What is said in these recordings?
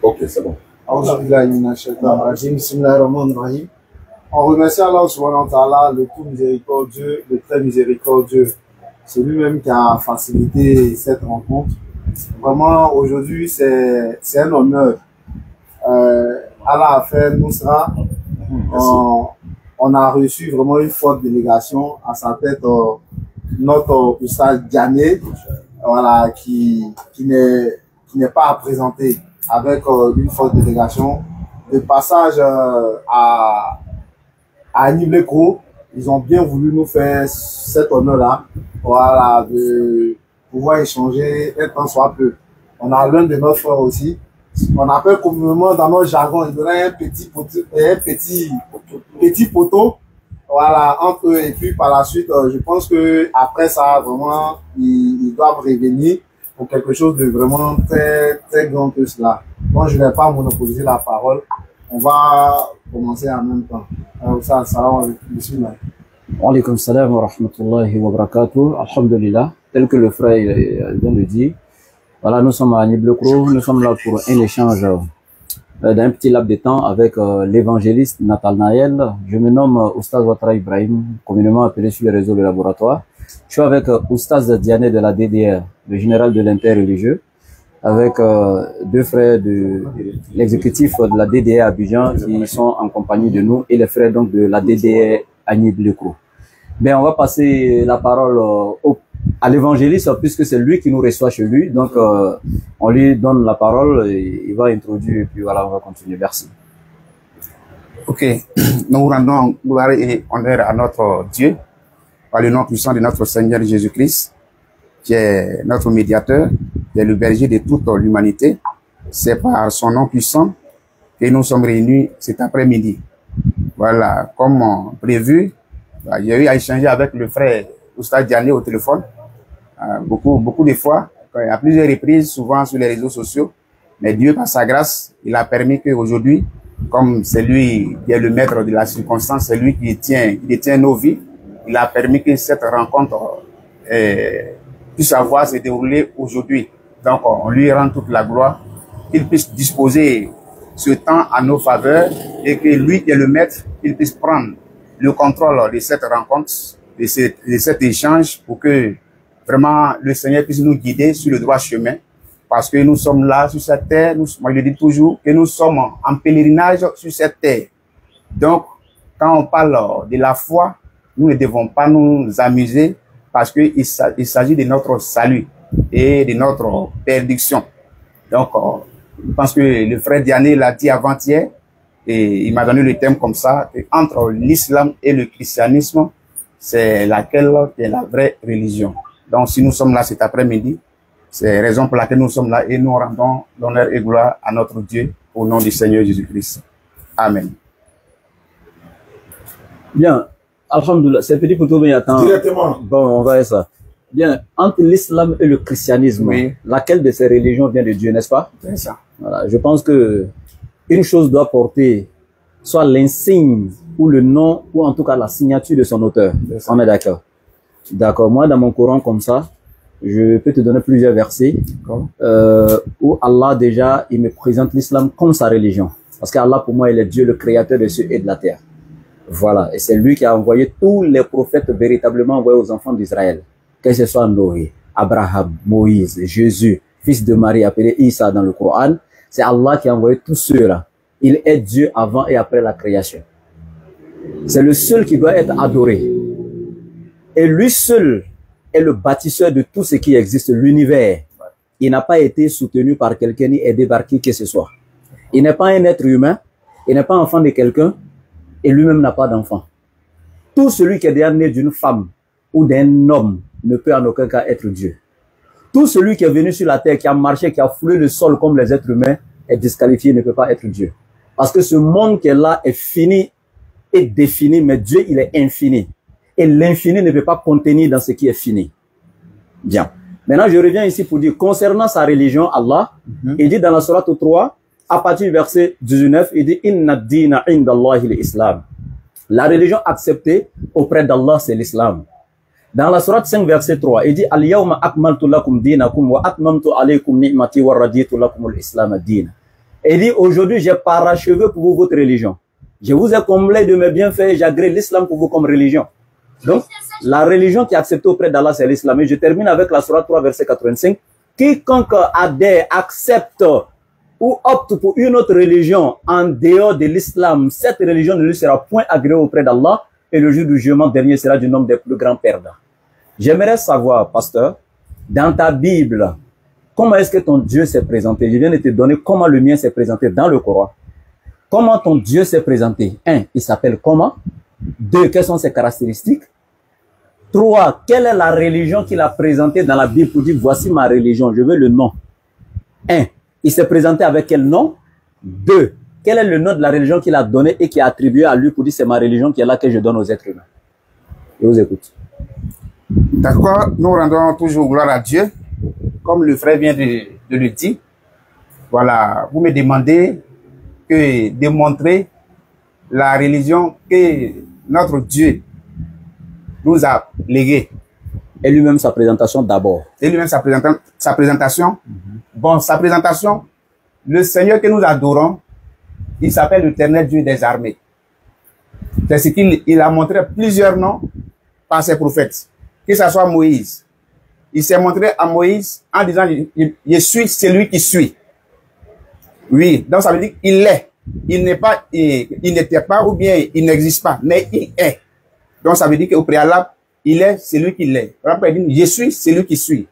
Ok, c'est bon. On remercie Allah subhanahu wa ta'ala, le tout miséricordieux, le très miséricordieux. C'est lui-même qui a facilité cette rencontre. Vraiment, aujourd'hui, c'est un honneur. Allah a fait Nusra. On a reçu vraiment une forte délégation à sa tête, notre Oustaz Diané, voilà, qui n'est pas à présenter, avec une forte délégation. De passage à Nibleko, ils ont bien voulu nous faire cet honneur-là, voilà, de pouvoir échanger un temps soit peu. On a l'un de nos frères aussi. On appelle communément dans notre jargon, il donne un petit poteau, voilà, entre eux. Et puis par la suite, je pense que après ça, vraiment, ils doivent revenir pour quelque chose de vraiment très, très grand que cela. Bon, je ne vais pas monopoliser la parole. On va commencer en même temps. Alors, ça, salam alaikum. Bismillah. Wa alaykum salam wa rahmatullahi wa barakatuh. Alhamdulillah. Tel que le frère vient de dire. Voilà, nous sommes à Nibleko. Nous sommes là pour un échange d'un petit laps de temps avec l'évangéliste Nathanaël. Je me nomme Oustaz Ouattara Ibrahim, communément appelé sur les réseaux de laboratoire. Je suis avec Oustaz Diané de la DDR, le général de l'interreligieux, avec deux frères de l'exécutif de la DDR Abidjan qui sont en compagnie de nous et les frères donc de la DDR à Nibleko. Ben, on va passer la parole à l'évangéliste puisque c'est lui qui nous reçoit chez lui. Donc, on lui donne la parole et il va introduire et puis voilà, on va continuer. Merci. Ok, nous rendons gloire et honneur à notre Dieu par le nom puissant de notre Seigneur Jésus-Christ, qui est notre médiateur, qui est le berger de toute l'humanité. C'est par son nom puissant que nous sommes réunis cet après-midi. Voilà, comme prévu, j'ai eu à échanger avec le frère Oustaz Diané au téléphone, beaucoup de fois, à plusieurs reprises, souvent sur les réseaux sociaux. Mais Dieu, par sa grâce, il a permis qu'aujourd'hui, comme c'est lui qui est le maître de la circonstance, c'est lui qui détient nos vies, il a permis que cette rencontre puisse avoir se dérouler aujourd'hui. Donc, on lui rend toute la gloire, qu'il puisse disposer ce temps à nos faveurs et que lui qui est le maître, il puisse prendre le contrôle de cette rencontre, de cet échange pour que vraiment le Seigneur puisse nous guider sur le droit chemin. Parce que nous sommes là sur cette terre, moi je le dis toujours, que nous sommes en pèlerinage sur cette terre. Donc, quand on parle de la foi, nous ne devons pas nous amuser parce qu'il s'agit de notre salut et de notre perdition. Donc, je pense que le frère Diané l'a dit avant-hier et il m'a donné le thème comme ça, que entre l'islam et le christianisme, c'est laquelle qui est la vraie religion. Donc, si nous sommes là cet après-midi, c'est la raison pour laquelle nous sommes là et nous rendons l'honneur et gloire à notre Dieu au nom du Seigneur Jésus-Christ. Amen. Bien, alhamdoulilah, c'est petit pour tout bien attendre. Directement. Bon, on va voir ça. Bien, entre l'islam et le christianisme, oui, laquelle de ces religions vient de Dieu, n'est-ce pas? C'est ça. Voilà, je pense que une chose doit porter soit l'insigne ou le nom ou en tout cas la signature de son auteur. On est d'accord. D'accord. Moi, dans mon Coran comme ça, je peux te donner plusieurs versets où Allah déjà, il me présente l'islam comme sa religion. Parce qu'Allah, pour moi, il est Dieu, le créateur des cieux et de la terre. Voilà. Et c'est lui qui a envoyé tous les prophètes véritablement envoyés aux enfants d'Israël. Que ce soit Noé, Abraham, Moïse, Jésus, fils de Marie, appelé Isa dans le Coran. C'est Allah qui a envoyé tous ceux-là. Il est Dieu avant et après la création. C'est le seul qui doit être adoré. Et lui seul est le bâtisseur de tout ce qui existe, l'univers. Il n'a pas été soutenu par quelqu'un ni aidé par qui que ce soit. Il n'est pas un être humain, il n'est pas enfant de quelqu'un, et lui-même n'a pas d'enfant. Tout celui qui est déjà né d'une femme ou d'un homme ne peut en aucun cas être Dieu. Tout celui qui est venu sur la terre, qui a marché, qui a foulé le sol comme les êtres humains, est disqualifié, ne peut pas être Dieu. Parce que ce monde qui est là est fini et défini, mais Dieu, il est infini. Et l'infini ne peut pas contenir dans ce qui est fini. Bien. Maintenant, je reviens ici pour dire, concernant sa religion, Allah, il dit dans la sourate 3, à partir du verset 19, il dit, Inna dina indallahi l'islam. La religion acceptée auprès d'Allah, c'est l'islam. Dans la sourate 5, verset 3, il dit, Al-yawma akmaltu lakum dinakum wa atmamtu alaykum ni'mati wa raditu lakum al-islam ad-din. Et il dit, aujourd'hui, j'ai parachevé pour vous votre religion. Je vous ai comblé de mes bienfaits et j'agrée l'islam pour vous comme religion. Donc, la religion qui est acceptée auprès d'Allah, c'est l'islam. Et je termine avec la Sourate 3, verset 85. Quiconque adhère, accepte ou opte pour une autre religion en dehors de l'islam, cette religion ne lui sera point agréée auprès d'Allah et le jour du jugement dernier sera du nombre des plus grands perdants. J'aimerais savoir, pasteur, dans ta Bible, comment est-ce que ton Dieu s'est présenté? Je viens de te donner comment le mien s'est présenté dans le Coran. Comment ton Dieu s'est présenté? 1. Il s'appelle comment? 2. Quelles sont ses caractéristiques? 3. Quelle est la religion qu'il a présentée dans la Bible pour dire voici ma religion, je veux le nom? 1. Il s'est présenté avec quel nom? 2. Quel est le nom de la religion qu'il a donné et qui a attribué à lui pour dire c'est ma religion qui est là que je donne aux êtres humains? Je vous écoute. D'accord, nous rendons toujours gloire à Dieu, comme le frère vient de le dire. Voilà, vous me demandez que de montrer la religion que notre Dieu nous a léguée. Et lui-même sa présentation d'abord. Et lui-même sa présentation. Bon, sa présentation, le Seigneur que nous adorons, il s'appelle l'Éternel Dieu des armées. C'est ce qu'il a montré plusieurs noms par ses prophètes. Que ce soit Moïse. Il s'est montré à Moïse en disant, je suis celui qui suis. Oui, donc ça veut dire qu'il est. Il n'est pas, il n'était pas ou bien il n'existe pas, mais il est. Donc ça veut dire qu'au préalable, il est celui qu'il est. Après, il dit, je suis celui qui suis.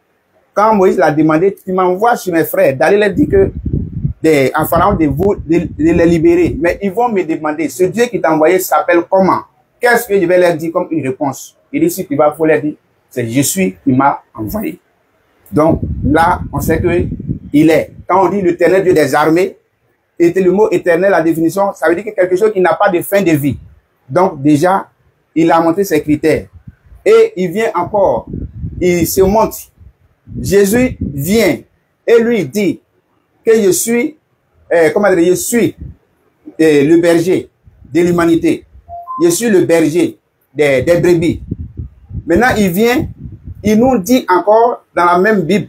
Quand Moïse l'a demandé, tu m'envoies chez mes frères, d'aller leur dire que, en Pharaon de les libérer. Mais ils vont me demander, ce Dieu qui t'a envoyé s'appelle comment? Qu'est-ce que je vais leur dire comme une réponse? Il dit, si tu vas, faut leur dire, c'est je suis qui m'a envoyé. Donc, là, on sait que il est. Quand on dit l'Éternel Dieu des armées, et le mot éternel, la définition, ça veut dire que quelque chose qui n'a pas de fin de vie. Donc, déjà, il a montré ses critères. Et il vient encore, il se montre. Jésus vient et lui dit que je suis, je suis le berger de l'humanité. Je suis le berger des brebis. Maintenant, il vient, il nous dit encore dans la même Bible,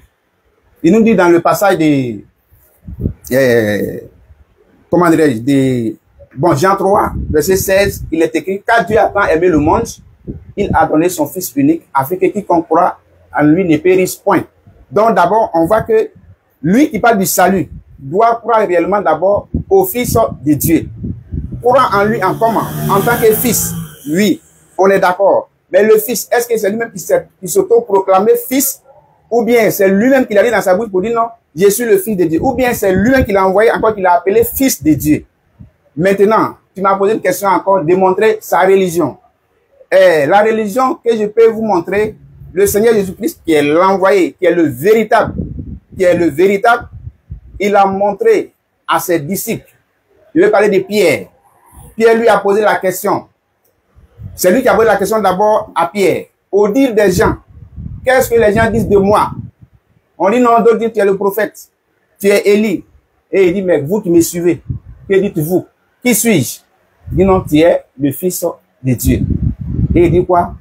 il nous dit dans le passage de, bon, Jean 3, verset 16, il est écrit, car Dieu a tant aimé le monde, il a donné son Fils unique, afin que quiconque croit en lui ne périsse point. Donc d'abord, on voit que lui qui parle du salut doit croire réellement d'abord au Fils de Dieu. Croire en lui en comment? En tant que Fils, oui, on est d'accord. Mais le Fils, est-ce que c'est lui-même qui s'auto-proclamait Fils? Ou bien c'est lui-même qui l'a dit dans sa bouche pour dire non, je suis le Fils de Dieu. Ou bien c'est lui-même qui l'a envoyé, encore qu'il l'a appelé Fils de Dieu. Maintenant, tu m'as posé une question encore, de montrer sa religion. La religion que je peux vous montrer, le Seigneur Jésus-Christ, qui est l'envoyé, qui est le véritable, il a montré à ses disciples. Je vais parler de Pierre. Pierre lui a posé la question. C'est lui qui a posé la question d'abord à Pierre. Au dire des gens, qu'est-ce que les gens disent de moi? On dit non, d'autres disent tu es le prophète, tu es Élie. Et il dit, mais vous qui me suivez, que dites-vous? Qui suis-je? Il dit non, tu es le Fils de Dieu. Et il dit quoi?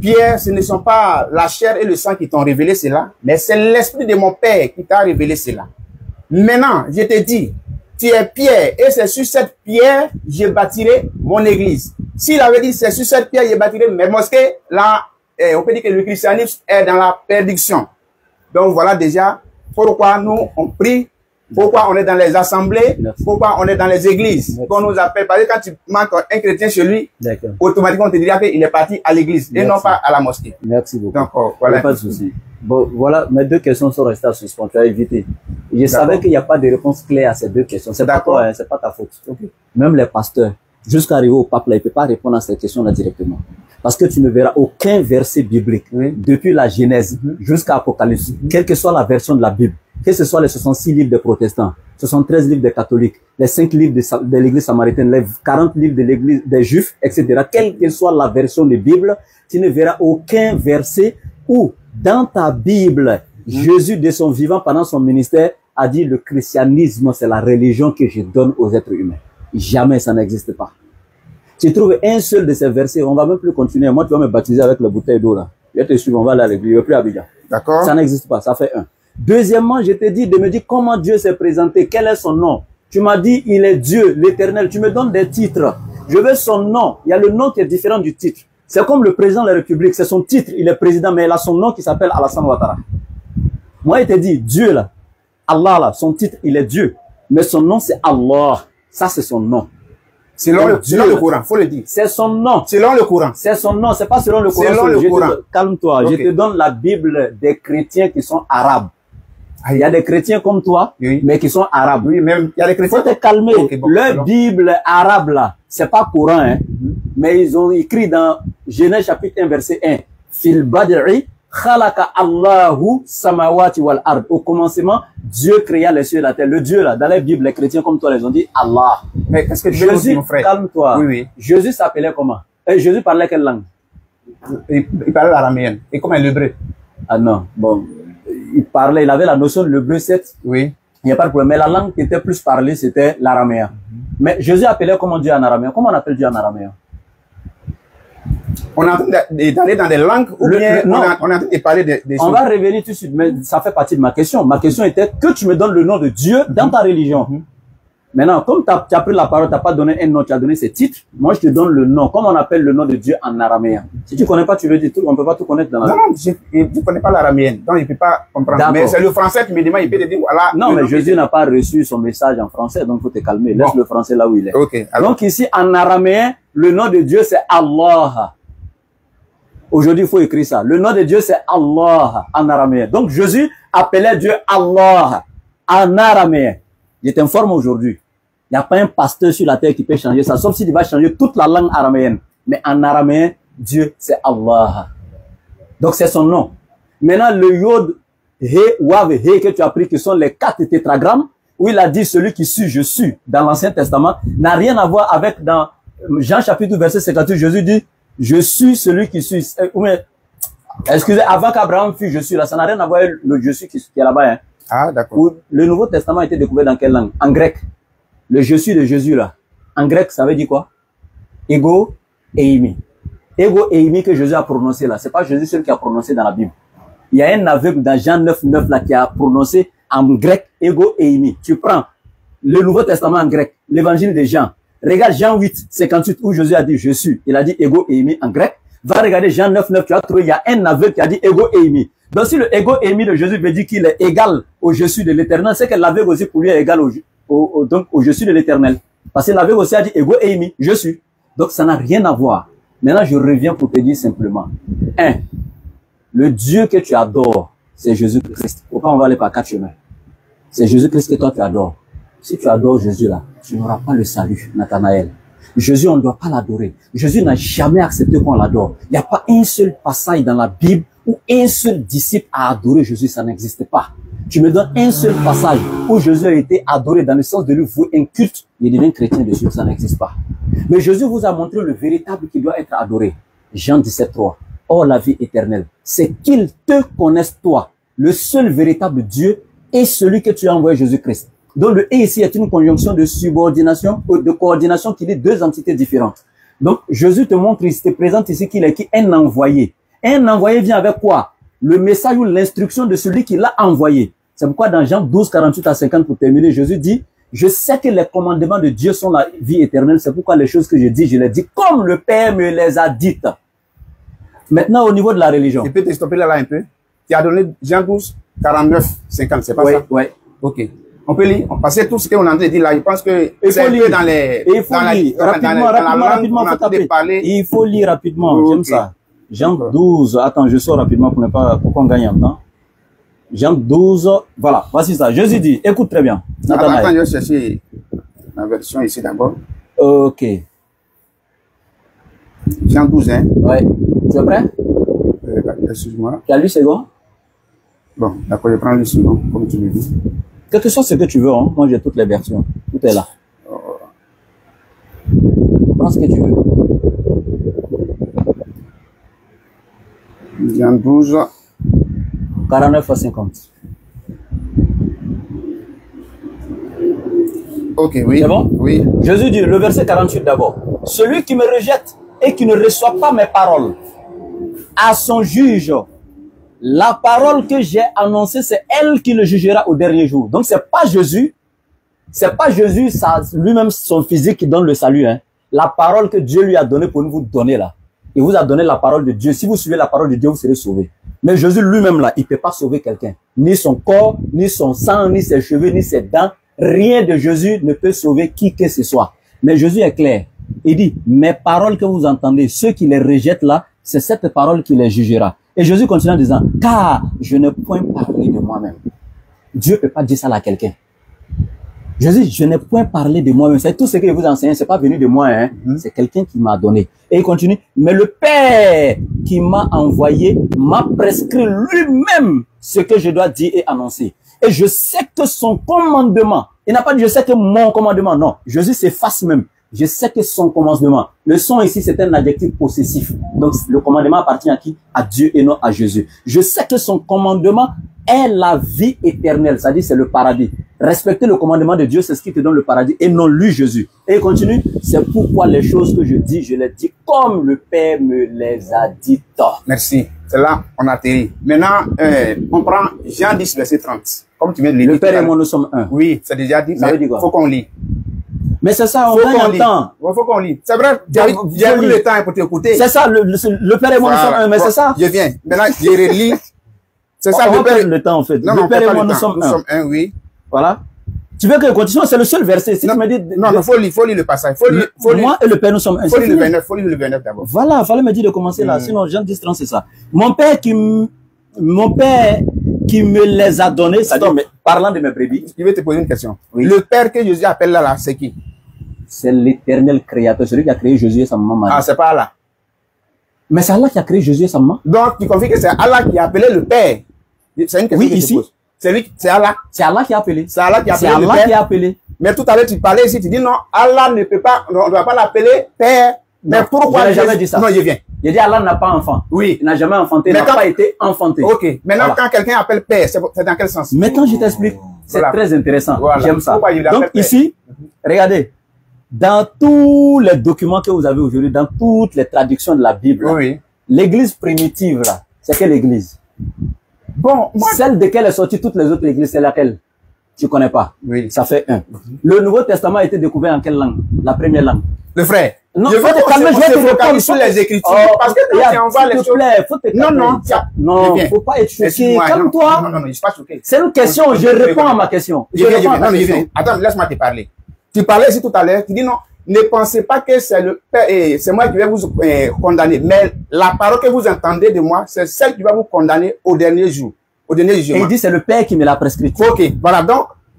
Pierre, ce ne sont pas la chair et le sang qui t'ont révélé cela, mais c'est l'esprit de mon Père qui t'a révélé cela. Maintenant, je te dis, tu es Pierre, et c'est sur cette pierre, je bâtirai mon église. S'il avait dit, c'est sur cette pierre, je bâtirai mes mosquées, là, on peut dire que le christianisme est dans la perdition. Donc voilà déjà pourquoi nous, on prie, pourquoi on est dans les assemblées, pourquoi on est dans les églises, qu'on nous appelle. Parce que quand tu manques un chrétien chez lui, automatiquement on te dira qu'il est parti à l'église et non pas à la mosquée. Merci beaucoup. Donc, voilà. Pas de souci. Bon, voilà, mes deux questions sont restées à suspendre. Tu as évité. Je savais qu'il n'y a pas de réponse claire à ces deux questions. C'est pas toi, hein, c'est pas ta faute. Okay. Même les pasteurs, jusqu'à arriver au pape là, ils ne peuvent pas répondre à ces questions-là directement. Parce que tu ne verras aucun verset biblique, depuis la Genèse jusqu'à Apocalypse, quelle que soit la version de la Bible, que ce soit les 66 livres des protestants, 73 livres des catholiques, les 5 livres de l'église samaritaine, les 40 livres de l'église des juifs, etc. Quelle que soit la version de Bible, tu ne verras aucun verset où, dans ta Bible, Jésus, de son vivant pendant son ministère, a dit le christianisme, c'est la religion que je donne aux êtres humains. Jamais ça n'existe pas. Tu trouves un seul de ces versets, on va même plus continuer. Moi, tu vas me baptiser avec la bouteille d'eau là. Je te suis, on va aller à l'église, je ne vais plus à Abidjan. D'accord. Ça n'existe pas, ça fait un. Deuxièmement, je te dis de me dire comment Dieu s'est présenté, quel est son nom. Tu m'as dit, il est Dieu, l'éternel. Tu me donnes des titres. Je veux son nom. Il y a le nom qui est différent du titre. C'est comme le président de la République. C'est son titre, il est président, mais il a son nom qui s'appelle Alassane Ouattara. Moi, il te dit, Dieu là, Allah là, son titre, il est Dieu. Mais son nom, c'est Allah. Ça, c'est son nom. Selon le Coran, faut le dire. C'est son nom. Selon le Coran. C'est son nom, c'est pas selon le Coran. Selon le Coran. Calme-toi, Okay. je te donne la Bible des chrétiens qui sont arabes. Il y a des chrétiens comme toi, Oui. mais qui sont arabes. Oui, même, il y a les chrétiens. Faut te calmer. Okay, bon, Leur alors. Bible arabe là, c'est pas Coran, hein. Mais ils ont écrit dans Genèse chapitre 1 verset 1. Fil bad'i khalaqa Allahu samawati wal ard. Au commencement, Dieu créa les cieux et la terre. Le Dieu là, dans la Bible, les chrétiens comme toi, ils ont dit Allah. Mais qu'est-ce que tu veux nous Jésus, dire, mon frère? calme-toi. Oui, oui. Jésus s'appelait comment? Jésus parlait quelle langue? Il parlait l'araméenne. Et comment l'hébreu? Ah non, bon. Il avait la notion de l'hébreu 7. Oui. Il n'y a pas de problème. Mais la langue qui était plus parlée, c'était l'araméen. Mais Jésus appelait comment Dieu en araméen? Comment on appelle Dieu en araméen? On est en train d'aller dans des langues ou bien non. on est en train de parler des On choses. va revenir tout de suite, mais ça fait partie de ma question. Ma question était que tu me donnes le nom de Dieu dans ta religion. Maintenant, comme tu as pris la parole, tu n'as pas donné un nom, tu as donné ses titres, moi je te donne le nom. Comment on appelle le nom de Dieu en araméen? Si tu ne connais pas, tu veux dire tout, on ne peut pas tout connaître dans la Non, non, je ne connais pas l'araméenne, donc il ne peut pas comprendre. Mais c'est le français qui me demande, il peut te dire, voilà. Non, mais Jésus n'a pas reçu son message en français, donc il faut te calmer. Laisse Bon. le français là où il est. Ok, alors. Donc ici, en araméen, le nom de Dieu c'est Allah. Aujourd'hui, il faut écrire ça. Le nom de Dieu c'est Allah en araméen. Donc Jésus appelait Dieu Allah en araméen. Je t'informe aujourd'hui. Il n'y a pas un pasteur sur la terre qui peut changer ça, sauf s'il va changer toute la langue araméenne. Mais en araméen, Dieu, c'est Allah. Donc, c'est son nom. Maintenant, le Yod, He, Wav, He que tu as pris, qui sont les 4 tétragrammes, où il a dit celui qui suit, je suis, dans l'Ancien Testament, n'a rien à voir avec dans Jean chapitre 2, verset 58, Jésus dit, je suis celui qui suis. Excusez, avant qu'Abraham fût, je suis là, ça n'a rien à voir avec le je suis qui est là-bas. Hein. Ah, d'accord. Le Nouveau Testament a été découvert dans quelle langue? En grec. Le je suis de Jésus là. En grec, ça veut dire quoi? Ego eimi. Ego eimi que Jésus a prononcé là. C'est pas Jésus seul qui a prononcé dans la Bible. Il y a un aveugle dans Jean 9:9 là qui a prononcé en grec ego eimi. Tu prends le Nouveau Testament en grec, l'évangile de Jean. Regarde Jean 8:58 où Jésus a dit je suis. Il a dit ego eimi en grec. Va regarder Jean 9:9, tu vas trouver, il y a un aveugle qui a dit ego eimi. Donc si le ego eimi de Jésus veut dire qu'il est égal au je suis de l'éternel, c'est que l'aveugle aussi pour lui est égal donc au je suis de l'éternel. Parce que l'aveugle aussi a dit ego eimi, je suis. Donc ça n'a rien à voir. Maintenant je reviens pour te dire simplement. 1. Le Dieu que tu adores, c'est Jésus-Christ. Pourquoi on va aller par 4 chemins? C'est Jésus-Christ que toi tu adores. Si tu adores Jésus là, tu n'auras pas le salut, Nathanaël. Jésus, on ne doit pas l'adorer. Jésus n'a jamais accepté qu'on l'adore. Il n'y a pas un seul passage dans la Bible où un seul disciple a adoré Jésus, ça n'existe pas. Tu me donnes un seul passage où Jésus a été adoré dans le sens de lui vouer un culte, il devient chrétien dessus, ça n'existe pas. Mais Jésus vous a montré le véritable qui doit être adoré. Jean 17:3. Or la vie éternelle, c'est qu'ils te connaissent toi, le seul véritable Dieu et celui que tu as envoyé Jésus-Christ. Donc le « et » ici est une conjonction de subordination ou de coordination qui dit deux entités différentes. Donc Jésus te montre, il te présente ici qu'il est un envoyé. Un envoyé vient avec quoi? Le message ou l'instruction de celui qui l'a envoyé. C'est pourquoi dans Jean 12:48-50 pour terminer, Jésus dit, je sais que les commandements de Dieu sont la vie éternelle. C'est pourquoi les choses que je dis, je les dis comme le Père me les a dites. Maintenant, au niveau de la religion. Je peux te stopper là un peu. Tu as donné Jean 12:49-50, c'est pas Oui, ça? oui. Ok. On peut lire, parce que tout ce qu'on est en train de dire là, je pense que c'est un peu dans les... Il faut lire rapidement, faut taper. Il faut lire rapidement, j'aime ça. Jean 12, attends, je sors rapidement pour qu'on gagne en temps. Jean 12, voilà, voici ça. Jésus dit, écoute très bien. Attends, je vais chercher la version ici d'abord. Ok. Jean 12, hein? Ouais. Tu es prêt? Excuse-moi. Tu as lu second? Bon, d'accord, je prends le second, comme tu le dis. Quel que soit ce que tu veux, hein. Moi j'ai toutes les versions. Tout est là. Prends ce que tu veux. Jean 12. 49-50. Ok, oui. C'est bon? Oui. Jésus dit, le verset 48 d'abord. Celui qui me rejette et qui ne reçoit pas mes paroles, à son juge, la parole que j'ai annoncée, c'est elle qui le jugera au dernier jour. Donc c'est pas Jésus, c'est pas Jésus, lui-même, son physique qui donne le salut. Hein. La parole que Dieu lui a donnée pour nous vous donner là. Il vous a donné la parole de Dieu. Si vous suivez la parole de Dieu, vous serez sauvés. Mais Jésus lui-même là, il ne peut pas sauver quelqu'un. Ni son corps, ni son sang, ni ses cheveux, ni ses dents. Rien de Jésus ne peut sauver qui que ce soit. Mais Jésus est clair. Il dit, mes paroles que vous entendez, ceux qui les rejettent là, c'est cette parole qui les jugera. Et Jésus continue en disant, car je ne point parler de moi-même. Dieu ne peut pas dire ça à quelqu'un. Jésus, je n'ai point parlé de moi-même. C'est tout ce que je vous enseigne, c'est pas venu de moi, hein. C'est quelqu'un qui m'a donné. Et il continue, mais le Père qui m'a envoyé m'a prescrit lui-même ce que je dois dire et annoncer. Et je sais que son commandement, il n'a pas dit je sais que mon commandement, non. Jésus s'efface même. Je sais que son commandement. Le son ici, c'est un adjectif possessif. Donc, le commandement appartient à qui? À Dieu et non à Jésus. Je sais que son commandement est la vie éternelle. C'est-à-dire, c'est le paradis. Respecter le commandement de Dieu, c'est ce qui te donne le paradis et non lui, Jésus. Et il continue. C'est pourquoi les choses que je dis, je les dis comme le Père me les a dites. Merci. C'est là, on atterrit. Maintenant, on prend Jean 10, verset 30. Comme tu viens de lire. Le Père et moi, nous sommes un. Oui, c'est déjà dit. Ça veut dire quoi? Faut qu'on lit. Mais c'est ça, on gagne le temps. Il faut qu'on lit. C'est vrai, j'ai pris le temps pour t'écouter. C'est ça, le Père et moi, nous sommes un, mais c'est ça. Je viens. Maintenant, je relis. C'est ça, on va perdre le temps, en fait. Non, le Père et moi, nous sommes un. Oui. Voilà. Tu veux que je continue? C'est le seul verset. Si tu me dis... Non, faut lire le passage. Moi et le Père, nous sommes un. Faut lire le 29 d'abord. Voilà, il fallait me dire de commencer là. Sinon, Jean 10, 30, c'est ça. Mon Père qui me les a donnés, c'est-à-dire, parlant de mes brebis. Je vais te poser une question. Oui. Le Père que Jésus appelle là, c'est qui? C'est l'éternel créateur, celui qui a créé Jésus et sa maman Marie. Ah, c'est pas Allah. Mais c'est Allah qui a créé Jésus et sa maman. Donc, tu confies que c'est Allah qui a appelé le Père. C'est une question Oui, que ici. je pose. C'est Allah. C'est Allah qui a appelé. C'est Allah qui a appelé C'est le Allah Père. qui a appelé. Mais tout à l'heure, tu parlais ici, tu dis non, Allah ne peut pas, on ne doit pas l'appeler Père. Mais Non, pourquoi je n'ai jamais dit ça. Non, je viens. Il dit Allah n'a pas enfant. Oui. Il n'a jamais enfanté, il n'a pas été enfanté. Ok. Maintenant, Voilà. quand quelqu'un appelle Père, c'est dans quel sens? Maintenant, je t'explique. C'est Voilà. très intéressant. Voilà. J'aime ça. Pourquoi il l'appelle Donc Père? ici, regardez, dans tous les documents que vous avez aujourd'hui, dans toutes les traductions de la Bible, Oui. l'église primitive, là, c'est quelle église? Bon, moi. Celle de quelle est sortie toutes les autres églises, c'est laquelle? Tu connais pas? Oui. Ça fait un. Le Nouveau Testament a été découvert en quelle langue? La première langue. Le frère. Non, je faut veux te calmer, je vais te répondre sur les Écritures. Oh, parce que quand tu envoies les s'il te choses. plaît, faut te calmer. Non, Non, faut pas être choqué. Excuse-moi, Calme-toi. Non, je suis pas choqué. C'est une question, je réponds à ma question. Je viens. réponds à ta Non, je question. viens. Attends, laisse-moi te parler. Tu parlais ici tout à l'heure, tu dis non, ne pensez pas que c'est le Père, c'est moi qui vais vous condamner. Mais la parole que vous entendez de moi, c'est celle qui va vous condamner au dernier jour. Au dernier Et jugement. il dit, c'est le Père qui me l'a prescrit. Ok, voilà.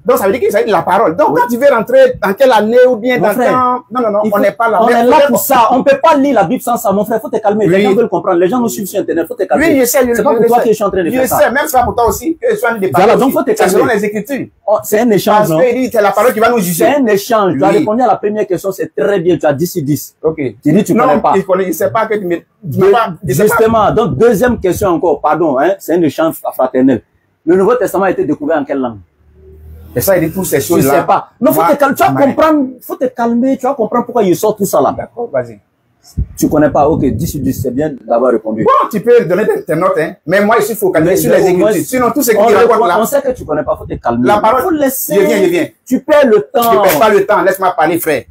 Donc ça veut dire qu'il s'agit de la parole. Donc, quand tu veux rentrer dans quelle année ou bien Mon dans frère, temps, non, on n'est pas là. On Mais est là peut-être- pour ça. On peut pas lire la Bible sans ça. Mon frère, faut te calmer. Les Oui. gens veulent comprendre. Les gens nous suivent sur Internet. Faut te calmer. Oui, je sais. C'est pas pour toi que je suis en train de faire ça. Je sais, même ça pour toi aussi, que je suis en train de parler. Voilà, donc aussi. faut te C'est calmer. selon les Écritures. Oh, c'est un échange, Parce non? qu'il dit, c'est la parole qui va nous C'est juger. un échange. Tu as Oui. répondu à la première question, c'est très bien. Tu as 10 sur 10. Ok. Tu dis, tu connais pas. Je sais pas que tu me, tu m'as pas, je sais pas. Justement, donc deuxième question encore, pardon, hein, c'est un échange fraternel. Le Nouveau Testament a été découvert en quelle langue? Et ça, il dit toutes ces Je choses-là. sais pas. Non, faut Moi, te calmer, tu vas comprendre, faut te calmer, tu vas comprendre pourquoi il sort tout ça là. D'accord, vas-y. Tu connais pas, ok, 10 sur 10, c'est bien d'avoir répondu. Bon, tu peux donner tes notes, hein. Mais moi, ici, il faut calmer sur les au moins, Écritures. Sinon, tout ce qui on raconte là. on sait que tu connais pas, faut te calmer. La parole- Faut laisser. Je viens. Tu perds le Je temps. perds pas le temps, laisse-moi parler, frère.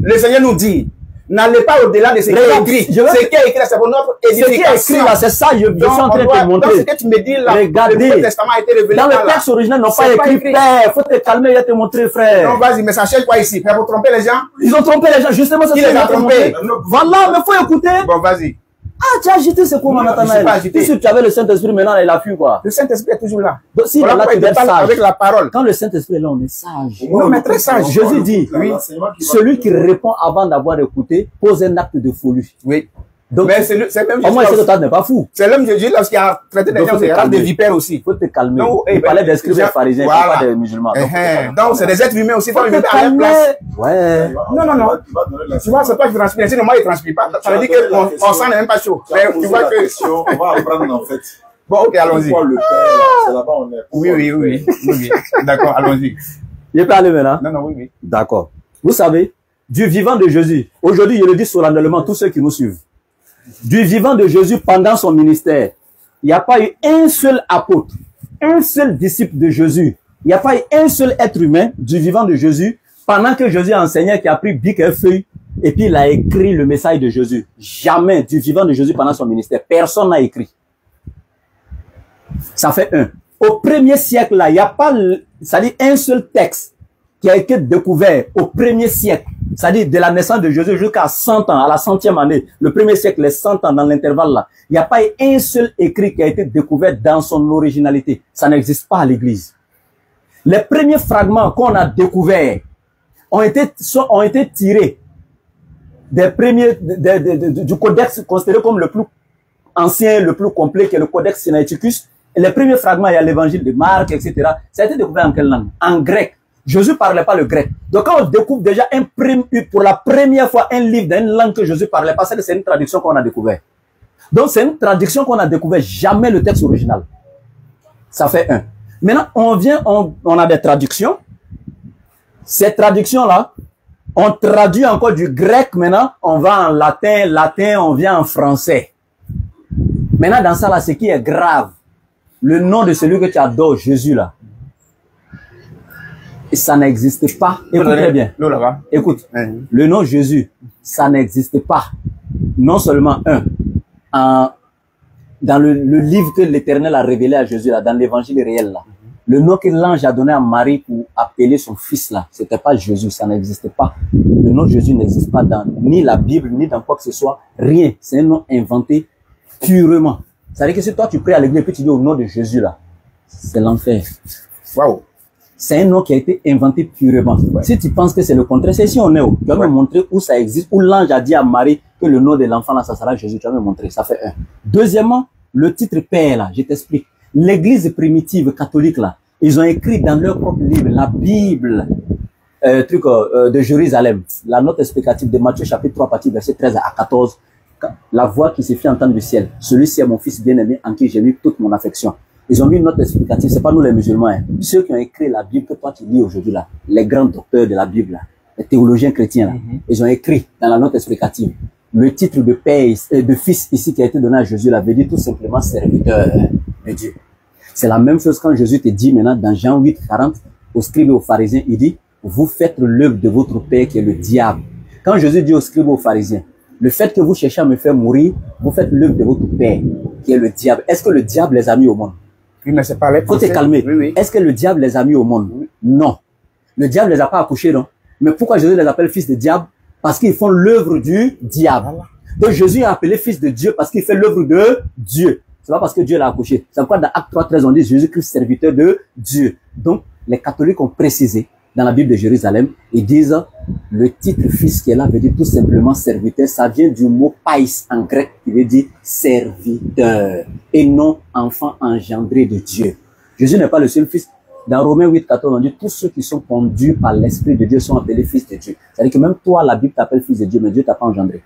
Le Seigneur nous dit, n'allez pas au-delà de ce qui est Regarde, écrit. je veux- Ce qui est écrit, c'est pour notre Ce qui est édification. écrit là, c'est ça, je suis Donc, en train de te donc, ce montrer. que tu me dis là, Regardez. le Nouveau Testament a été révélé Dans là. le texte original, ils n'ont pas C'est pas écrit écrit. Père. Faut te calmer, je vais te montrer, frère. Non, vas-y, mais ça cherche quoi ici? Frère, pour tromper les gens? Ils ont trompé les gens, justement, c'est Qui ça les que a je vais te trompés? montrer. Voilà, mais faut écouter. Bon, vas-y. Ah, tu as agité, c'est quoi, Non, je suis Nathanaël? pas agité. Si tu avais le Saint-Esprit, maintenant, il a fui, quoi. Le Saint-Esprit est toujours là. Donc, si Voilà là, pourquoi tu il dois te être parle sage. avec la parole. Quand le Saint-Esprit est là, on est sage. Non, mais très sage. Jésus dit, Oui. celui qui répond avant d'avoir écouté pose un acte de folie. Oui. Donc, Mais c'est même au moins, Jésus. ce que tu n'es pas fou. C'est l'homme de Dieu lorsqu'il a traité des Donc, gens, faut te c'est de calmer. vipères aussi. Il faut te calmer. Donc, Il parlait des scribes et des pharisiens, il Voilà. parle pas des musulmans. Donc, Donc, c'est des êtres humains aussi. faut Faut te les mettre à leur calmer. place. Ouais. Non. Tu vois, c'est toi qui transpires. Sinon, moi, il ne transpire pas. Ça veut dire que mon sang n'est même pas chaud. Mais tu vois que. On va apprendre en fait. Bon, ok, allons-y. Pourquoi le Père, c'est là-bas on est. Oui. D'accord, allons-y. Je peux aller maintenant? Non, oui. D'accord. Vous savez, du vivant de Jésus, aujourd'hui, je le dis solennellement, tous ceux qui nous suivent, du vivant de Jésus pendant son ministère, il n'y a pas eu un seul apôtre, un seul disciple de Jésus, Il n'y a pas eu un seul être humain du vivant de Jésus, pendant que Jésus enseignait, qui a pris bic et feuille, et puis il a écrit le message de Jésus. Jamais du vivant de Jésus pendant son ministère. Personne n'a écrit. Ça fait un. Au premier siècle, là, il n'y a pas, c'est-à-dire un seul texte qui a été découvert au premier siècle. C'est-à-dire de la naissance de Jésus jusqu'à 100 ans, à la 100e année. Le premier siècle, les 100 ans dans l'intervalle là. Il n'y a pas eu un seul écrit qui a été découvert dans son originalité. Ça n'existe pas à l'église. Les premiers fragments qu'on a découverts ont été tirés des premiers, du codex considéré comme le plus ancien, le plus complet, qui est le codex Sinaiticus. Et les premiers fragments, il y a l'évangile de Marc, etc. Ça a été découvert en quelle langue? En grec. Jésus ne parlait pas le grec. Donc quand on découvre déjà pour la première fois un livre dans une langue que Jésus ne parlait pas, c'est une traduction qu'on a découvert. Donc c'est une traduction qu'on a découvert, jamais le texte original. Ça fait un. Maintenant, on a des traductions. Ces traductions-là, on traduit encore du grec maintenant, on va en latin, on vient en français. Maintenant, dans ça là, ce qui est grave, le nom de celui que tu adores, Jésus là, ça n'existe pas. Écoutez bien. Écoute, le nom Jésus, ça n'existe pas. Non seulement dans le livre que l'Éternel a révélé à Jésus là, dans l'évangile réel là, le nom que l'ange a donné à Marie pour appeler son fils là, c'était pas Jésus, ça n'existe pas. Le nom Jésus n'existe pas dans ni la Bible, ni dans quoi que ce soit, rien. C'est un nom inventé purement. C'est-à-dire que si toi tu pries à l'église et puis tu dis au nom de Jésus là, c'est l'enfer. Waouh! C'est un nom qui a été inventé purement. Ouais. Si tu penses que c'est le contraire, c'est si on est où. Tu vas me montrer où ça existe, où l'ange a dit à Marie que le nom de l'enfant là, ça sera Jésus. Tu vas me montrer. Ça fait un. Deuxièmement, le titre Père là, je t'explique. L'église primitive catholique là, ils ont écrit dans leur propre livre, la Bible, de Jérusalem, la note explicative de Matthieu chapitre 3, partie verset 13 à 14. La voix qui se fit entendre du ciel. Celui-ci est mon fils bien-aimé en qui j'ai mis toute mon affection. Ils ont mis une note explicative, c'est pas nous les musulmans, hein. Ceux qui ont écrit la Bible que toi tu lis aujourd'hui là, les grands docteurs de la Bible là, les théologiens chrétiens là, ils ont écrit dans la note explicative le titre de père, de fils ici qui a été donné à Jésus là, veut dire tout simplement serviteur de Dieu. C'est la même chose quand Jésus te dit maintenant dans Jean 8, 40, aux scribes et aux pharisiens, il dit, vous faites l'œuvre de votre père qui est le diable. Quand Jésus dit aux scribes et aux pharisiens, le fait que vous cherchez à me faire mourir, vous faites l'œuvre de votre père qui est le diable. Est-ce que le diable les a mis au monde? Oui, mais c'est pas les faut te calmer. Oui, oui. Est-ce que le diable les a mis au monde? Oui. Non. Le diable les a pas accouchés, non. Mais pourquoi Jésus les appelle fils de diable? Parce qu'ils font l'œuvre du diable. Voilà. Donc Jésus est appelé fils de Dieu parce qu'il fait l'œuvre de Dieu. C'est pas parce que Dieu l'a accouché. C'est pourquoi dans Acte 3:13 on dit Jésus-Christ serviteur de Dieu. Donc les catholiques ont précisé dans la Bible de Jérusalem, ils disent le titre fils qui est là veut dire tout simplement serviteur. Ça vient du mot pais en grec qui veut dire serviteur et non enfant engendré de Dieu. Jésus n'est pas le seul fils. Dans Romains 8:14 on dit tous ceux qui sont conduits par l'Esprit de Dieu sont appelés fils de Dieu. C'est-à-dire que même toi la Bible t'appelle fils de Dieu mais Dieu t'a pas engendré.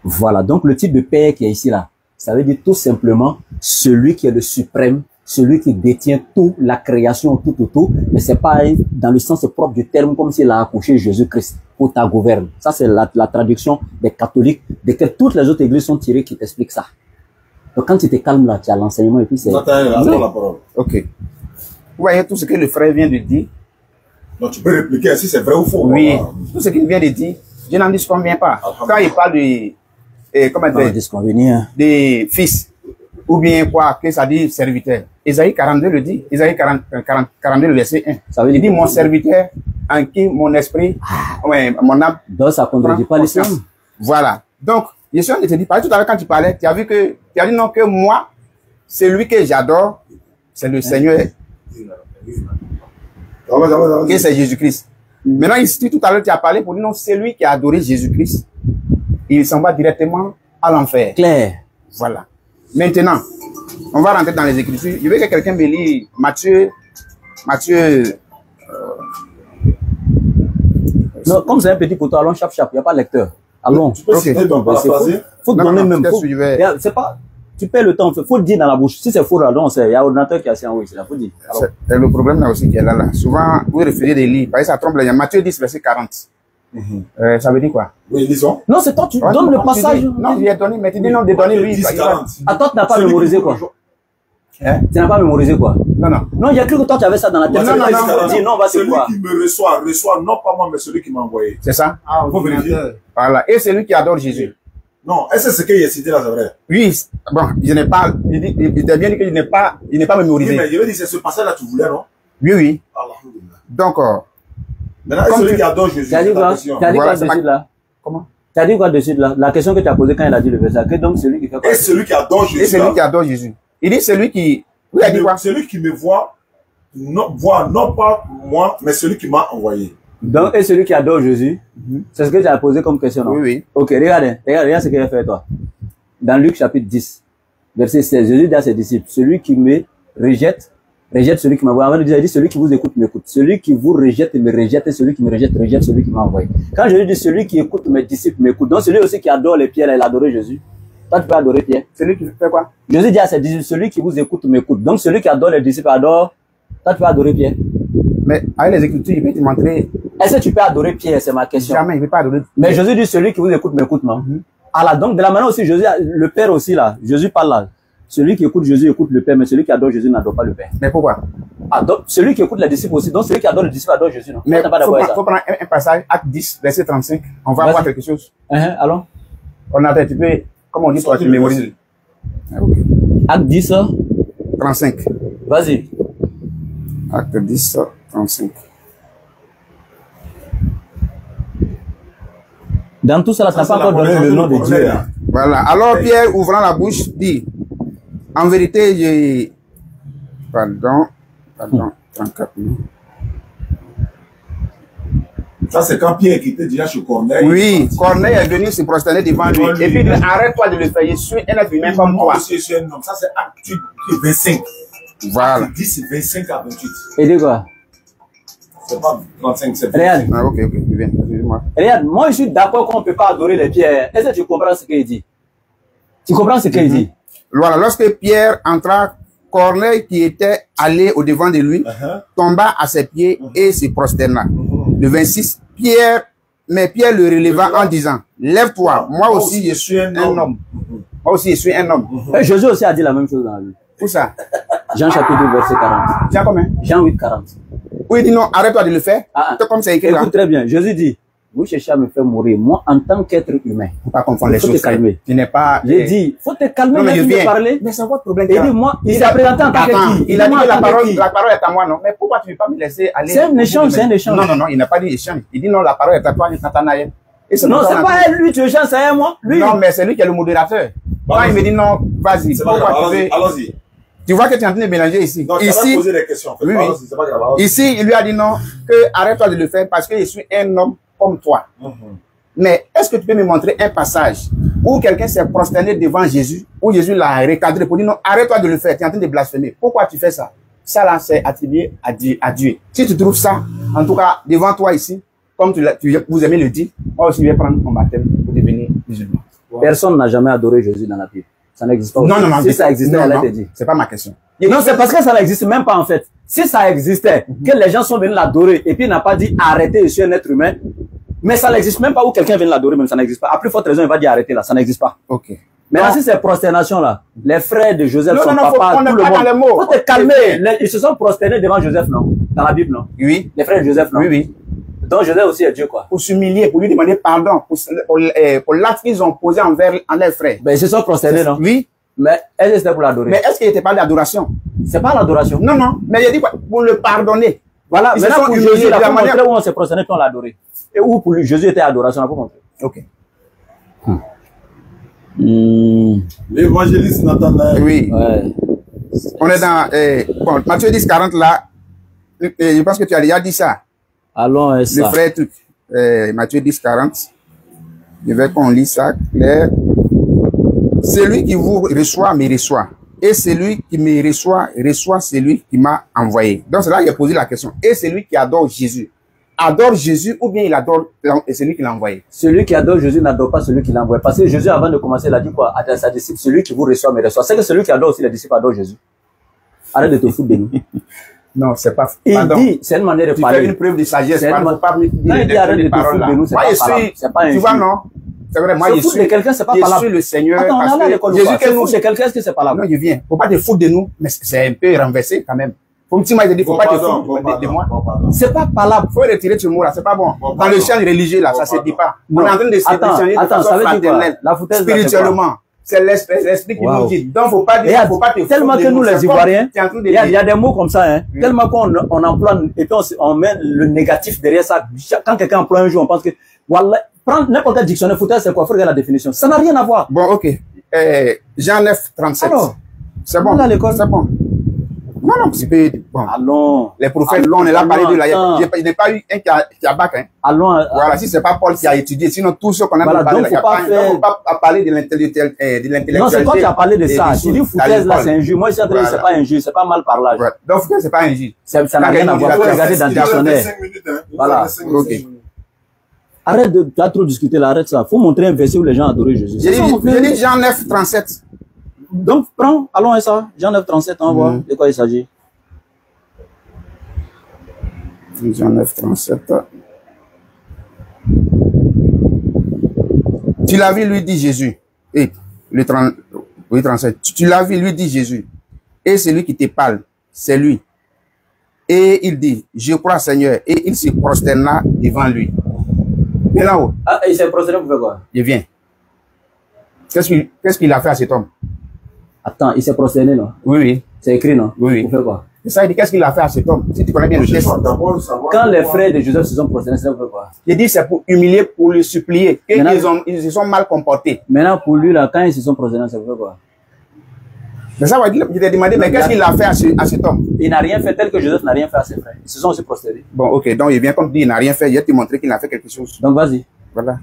Voilà, donc le type de père qui est ici là, ça veut dire tout simplement celui qui est le suprême, celui qui détient tout, la création, tout, mais c'est pas dans le sens propre du terme comme s'il a accouché Jésus-Christ pour ta gouverne. Ça, c'est la traduction des catholiques, desquelles toutes les autres églises sont tirées qui t'expliquent ça. Donc quand tu te calmes là, tu as l'enseignement et puis c'est... la parole. Ok. Vous voyez tout ce que le frère vient de dire? Donc tu peux répliquer si c'est vrai ou faux. Oui, voilà. Tout ce qu'il vient de dire, je n'en disconviens pas. Quand il parle de... comment dire? Des fils. Ou bien quoi, que ça dit serviteur. Isaïe 42 le dit. Isaïe 42 le verset 1. Ça veut dire, il dit mon serviteur en qui mon esprit, mon âme. Donc ça ne contredit pas l'islam. Voilà. Donc, je suis en train de te dire, tout à l'heure quand tu parlais, tu as vu que, tu as dit non que moi, celui que j'adore, c'est le Seigneur. Que c'est Jésus-Christ. Maintenant, ici, tout à l'heure, tu as parlé pour dire non, celui qui a adoré Jésus-Christ, il s'en va directement à l'enfer. Clair. Voilà. Maintenant, on va rentrer dans les Écritures. Je veux que quelqu'un me lise Matthieu. Non, comme c'est un petit poteau, allons chap, il n'y a pas de lecteur. Allons. Tu peux citer ton paraphrasé. Faut donner même. C'est pas. Tu perds le temps. Faut le dire dans la bouche. Si c'est faux là, donc il y a un ordinateur qui est assis en haut. C'est là, faut dire. C'est le problème là aussi qui est là. Souvent, vous refusez de lire. Parce que ça trompe. Il y a Matthieu 10, verset 40. Ça veut dire quoi? Oui, disons. Non, c'est toi, tu donnes le passage. Non, je lui ai donné, mais tu dis non, de donner lui. Attends, tu n'as pas mémorisé quoi? Tu n'as pas mémorisé quoi? Non, non. Non, il y a cru que toi tu avais ça dans la tête. Non, non, Dis, non, on va se Celui voir. qui me reçoit, reçoit non pas moi, mais celui qui m'a envoyé. C'est ça? Ah, Faut vérifier. ordinateur. Voilà. Et celui qui adore Jésus. Non, est-ce que ce qu'il a cité là, c'est vrai? Oui, bon, je n'ai pas, il t'a bien dit qu'il n'est pas Oui, mémorisé. mais je veux dire, c'est ce passage-là que tu voulais, non? Oui, oui. Alhamdulillah. Donc, Maintenant, Comme celui tu- qui adore Jésus, Tu as dit c'est ta quoi? question. Tu as dit Voilà, quoi c'est dessus de là? comment? Tu as dit quoi dessus de là? La question que tu as posée quand il a dit le verset. Que donc celui qui fait quoi? Et celui qui adore Jésus, Et celui là, qui adore Jésus. Il dit celui qui, oui, il a dit quoi? celui qui me voit non pas moi, mais celui qui m'a envoyé. Donc, et celui qui adore Jésus, c'est ce que tu as posé comme question, non? Oui, oui. Ok, regarde ce qu'il a fait, toi. Dans Luc chapitre 10, verset 16, Jésus dit à ses disciples, celui qui me rejette celui qui m'a envoyé. Avant de dire, il dit, celui qui vous écoute m'écoute. Celui qui vous rejette me rejette, et celui qui me rejette rejette celui qui m'a envoyé. Quand Jésus dit, celui qui écoute mes disciples m'écoute, donc celui aussi qui adore les pierres, il a adoré Jésus. Toi, tu peux adorer Pierre. Celui qui fait quoi? Jésus dit à ses disciples, celui qui vous écoute m'écoute. Donc celui qui adore les disciples adore, toi, tu peux adorer Pierre. Mais avec les Écritures, il peut te montrer. Est-ce que tu peux adorer Pierre? C'est ma question. Jamais, il ne peut pas adorer. Mais Jésus dit, celui qui vous écoute m'écoute, non? Alors, donc, de la manière aussi, Jésus, le Père aussi, là, Jésus parle là. Celui qui écoute Jésus écoute le Père, mais celui qui adore Jésus n'adore pas le Père. Mais pourquoi? Ah, donc, celui qui écoute les disciples aussi, donc celui qui adore les disciples adore Jésus, non? Mais Toi, t'es pas il d'accord avec ça? faut prendre un passage, acte 10, verset 35. On va Vas-y. voir quelque chose. Allons. On a tu peux, comme on dit, toi, tu mémorises. Ah, ok. Acte 10, 35. vas-y. Acte 10, 35. Dans tout cela, tu n'as Ça, pas c'est encore la donné le nom de conversation Dieu, de là. Voilà. Alors Pierre, ouvrant la bouche, dit, en vérité, j'ai... Pardon, 34. Ça, c'est quand Pierre quittait déjà chez Corneille. Oui, Corneille est venu se prosterner devant lui. Et puis il dit, arrête-toi de le faire, je suis un être humain comme Moi toi. aussi, je suis un homme. Ça, c'est acte 25. Voilà. Acte 10, 25 à 28. Et dis quoi? C'est pas 35, c'est 25. Regarde. Ah, ok, je viens, excuse-moi. Regarde, moi, je suis d'accord qu'on ne peut pas adorer les pierres. Est-ce que tu comprends ce qu'il dit? Tu comprends ce qu'il dit? Voilà, lorsque Pierre entra, Corneille, qui était allé au devant de lui, tomba à ses pieds et se prosterna. Le 26, mais Pierre le releva en disant, lève-toi, moi aussi je suis un homme. Moi aussi je suis un homme. Et Jésus aussi a dit la même chose dans la Bible. Où ça? Jean chapitre 2, verset 40. Tiens, combien? Jean 8, 40. Oui, il dit non, arrête-toi de le faire. C'est comme c'est écrit là. Écoute très bien. Jésus dit, vous cherchez à me faire mourir. Moi, en tant qu'être humain, Faut pas confondre les faut te choses. calmer. Tu n'es pas... J'ai dit, faut te calmer, Non, mais mais je tu me viens. parler. Mais c'est votre problème. Et dit, moi, il s'est présenté en tant Attends, que qui? il a dit Moi, que en la tant que parole, qui? la parole est à moi, non? Mais pourquoi tu ne veux pas me laisser aller? C'est un échange, c'est un échange. Non, non, non, il n'a pas dit échange. Il dit non, la parole est à toi, Nathanaël. Et Non, pour ça c'est qu'on a pas dit- elle, lui, tu échanges, c'est moi. Lui. Non, mais c'est lui qui est le modérateur. Quand il me dit non, vas-y. C'est pas Pourquoi grave, tu veux... allons-y. Tu vois que tu es en train de mélanger ici. Non, tu vas Ici, poser des questions. En fait. Oui, oui. Allons-y, c'est pas grave. allons-y. ici, il lui a dit non, que arrête-toi de le faire parce que je suis un homme comme toi. Mais est-ce que tu peux me montrer un passage où quelqu'un s'est prosterné devant Jésus, où Jésus l'a recadré pour dire non, arrête-toi de le faire, tu es en train de blasphémer. Pourquoi tu fais ça? Ça là, c'est attribué à Dieu. Si tu trouves ça, en tout cas, devant toi ici, comme vous aimez le dire, moi aussi je vais prendre mon baptême pour devenir musulman. Personne n'a jamais adoré Jésus dans la Bible. Ça n'existe pas. Non, non, non. Si ça existait, non, elle a non, été dit. c'est pas ma question. Non, c'est parce que ça n'existe même pas en fait. Si ça existait, que les gens sont venus l'adorer et puis il n'a pas dit arrêtez, je suis un être humain. Mais ça n'existe même pas où quelqu'un vient l'adorer, même ça n'existe pas. À plus forte raison, il va dire arrêtez là, ça n'existe pas. Ok. Maintenant, si c'est prosternation là, les frères de Joseph, Non, son non, non, papa, on n'est tout le pas dans les monde. mots. Faut te calmer. Ils se sont prosternés devant Joseph, non? Dans la Bible, non? Oui. Les frères de Joseph, non? Oui, oui. Donc Joseph aussi est Dieu, quoi. Pour s'humilier, pour lui demander pardon, pour l'acte qu'ils ont posé envers leurs frères. Ben, ils se sont prosternés, non? Oui. Mais est-ce que c'était pour l'adorer? Mais est-ce qu'il n'était pas d'adoration? C'est pas l'adoration. Non, non. Mais il a dit quoi? Pour le pardonner. Voilà, Ils se maintenant sont pour humiliés Jésus, de là, la pour manière- montrer où on s'est prosterné, on l'a adoré. Et où pour lui, Jésus était adoration, là, pour montrer. Ok. L'évangéliste Nathanaël. Oui. Ouais. On est dans, bon, Matthieu 10, 40 là. Je pense que tu as déjà dit ça. Allons, Le ça. frère truc. Matthieu 10, 40. Je veux qu'on lit ça clair. Celui qui vous reçoit, me reçoit. Et celui qui me reçoit, reçoit celui qui m'a envoyé. Donc c'est là qu'il a posé la question. Et celui qui adore Jésus, adore Jésus ou bien il adore celui qui l'a envoyé? Celui qui adore Jésus n'adore pas celui qui l'envoie. Parce que Jésus, avant de commencer, il a dit quoi à sa disciple, celui qui vous reçoit, me reçoit. C'est que celui qui adore aussi les disciples adore Jésus. Arrête de te foutre de nous. Non, c'est pas. Il Pardon. dit, c'est une manière de Tu parler. fais une preuve de sagesse. C'est Pas, une faut pas me dire Non, il dit arrête de des te foutre paroles là. de nous, c'est Moi, pas je parlable. suis, C'est pas un tu vois, jeu. non? C'est vrai, moi, Se je foutre suis, de quelqu'un, c'est pas je parlable. suis le Seigneur. Attends, on parce est à que l'école ou Jésus pas? que Se nous, foutre de quelqu'un, est-ce que c'est parable? non, je viens. Faut pas te foutre de nous, mais c'est un peu renversé quand même. Faut petit, moi, il te dit, faut pas te foutre de moi. C'est pas parlable. Faut retirer ce mot-là, c'est pas bon. Dans le champ religieux, là, ça se dit pas. On est en train de se déchanger de façon fraternelle, spirituellement. C'est l'esprit qui nous dit. Donc, faut pas dire, faut pas te foutre. Tellement que nous, les Ivoiriens, il y a des mots comme ça, hein. Tellement qu'on emploie, et puis on met le négatif derrière ça. Quand quelqu'un emploie un jour, on pense que, voilà, prendre n'importe quel dictionnaire, foutaise, c'est quoi? Faut regarder la définition. Ça n'a rien à voir. Bon, ok. Jean 9, 37. C'est bon. C'est bon. Non, c'est pas bon. Allons. Les prophètes, on est là parler de la. Il n'y a pas eu un qui a bac, hein. Allons. Voilà, si c'est pas Paul qui a étudié, sinon tous ceux qu'on a parlé, il faut pas parler de l'intellectualité. Non, c'est toi qui as parlé de ça. Tu dis foutaise là, c'est injure. Moi, ici, c'est pas injure, c'est pas mal parlage. Donc, foutaise, c'est pas injure. Ça n'a rien à voir. Faut regarder dans le dictionnaire. Voilà. Ok. Arrête de, tu as trop discuté là, arrête ça. Faut montrer un verset où les gens adoraient Jésus. J'ai dit Jean 9, 37. Donc, prends, allons à ça. Jean 9, 37, on voit de quoi il s'agit. Jean 9, 37. Tu l'as vu, lui dit Jésus. Et le 37. Tu l'as vu, lui dit Jésus. Et c'est lui qui te parle. C'est lui. Et il dit, je crois Seigneur. Et il se prosterna devant lui. Et là-haut. Ah, il s'est prosterné pour faire quoi? Il vient. Qu'est-ce qu'il a fait à cet homme? Attends, il s'est prosterné, non? Oui, oui. C'est écrit, non? Oui, oui. Pour faire quoi? Et ça, il dit, qu'est-ce qu'il a fait à cet homme? Si tu connais bien le texte. Quand les frères de Joseph se sont prosternés, c'est pour faire quoi? Il dit, c'est pour humilier, pour le supplier. Ils se sont mal comportés. Maintenant, pour lui, là, quand ils se sont prosternés, c'est pour faire quoi? Mais ça va dire, je t'ai demandé, mais qu'est-ce qu'il a fait à cet homme? Il n'a rien fait tel que Joseph n'a rien fait à ses frères. Ils se sont aussi prosternés. Bon, ok. Donc, il vient comme dit, il n'a rien fait. Il va te montrer qu'il a fait quelque chose. Donc, vas-y. Voilà.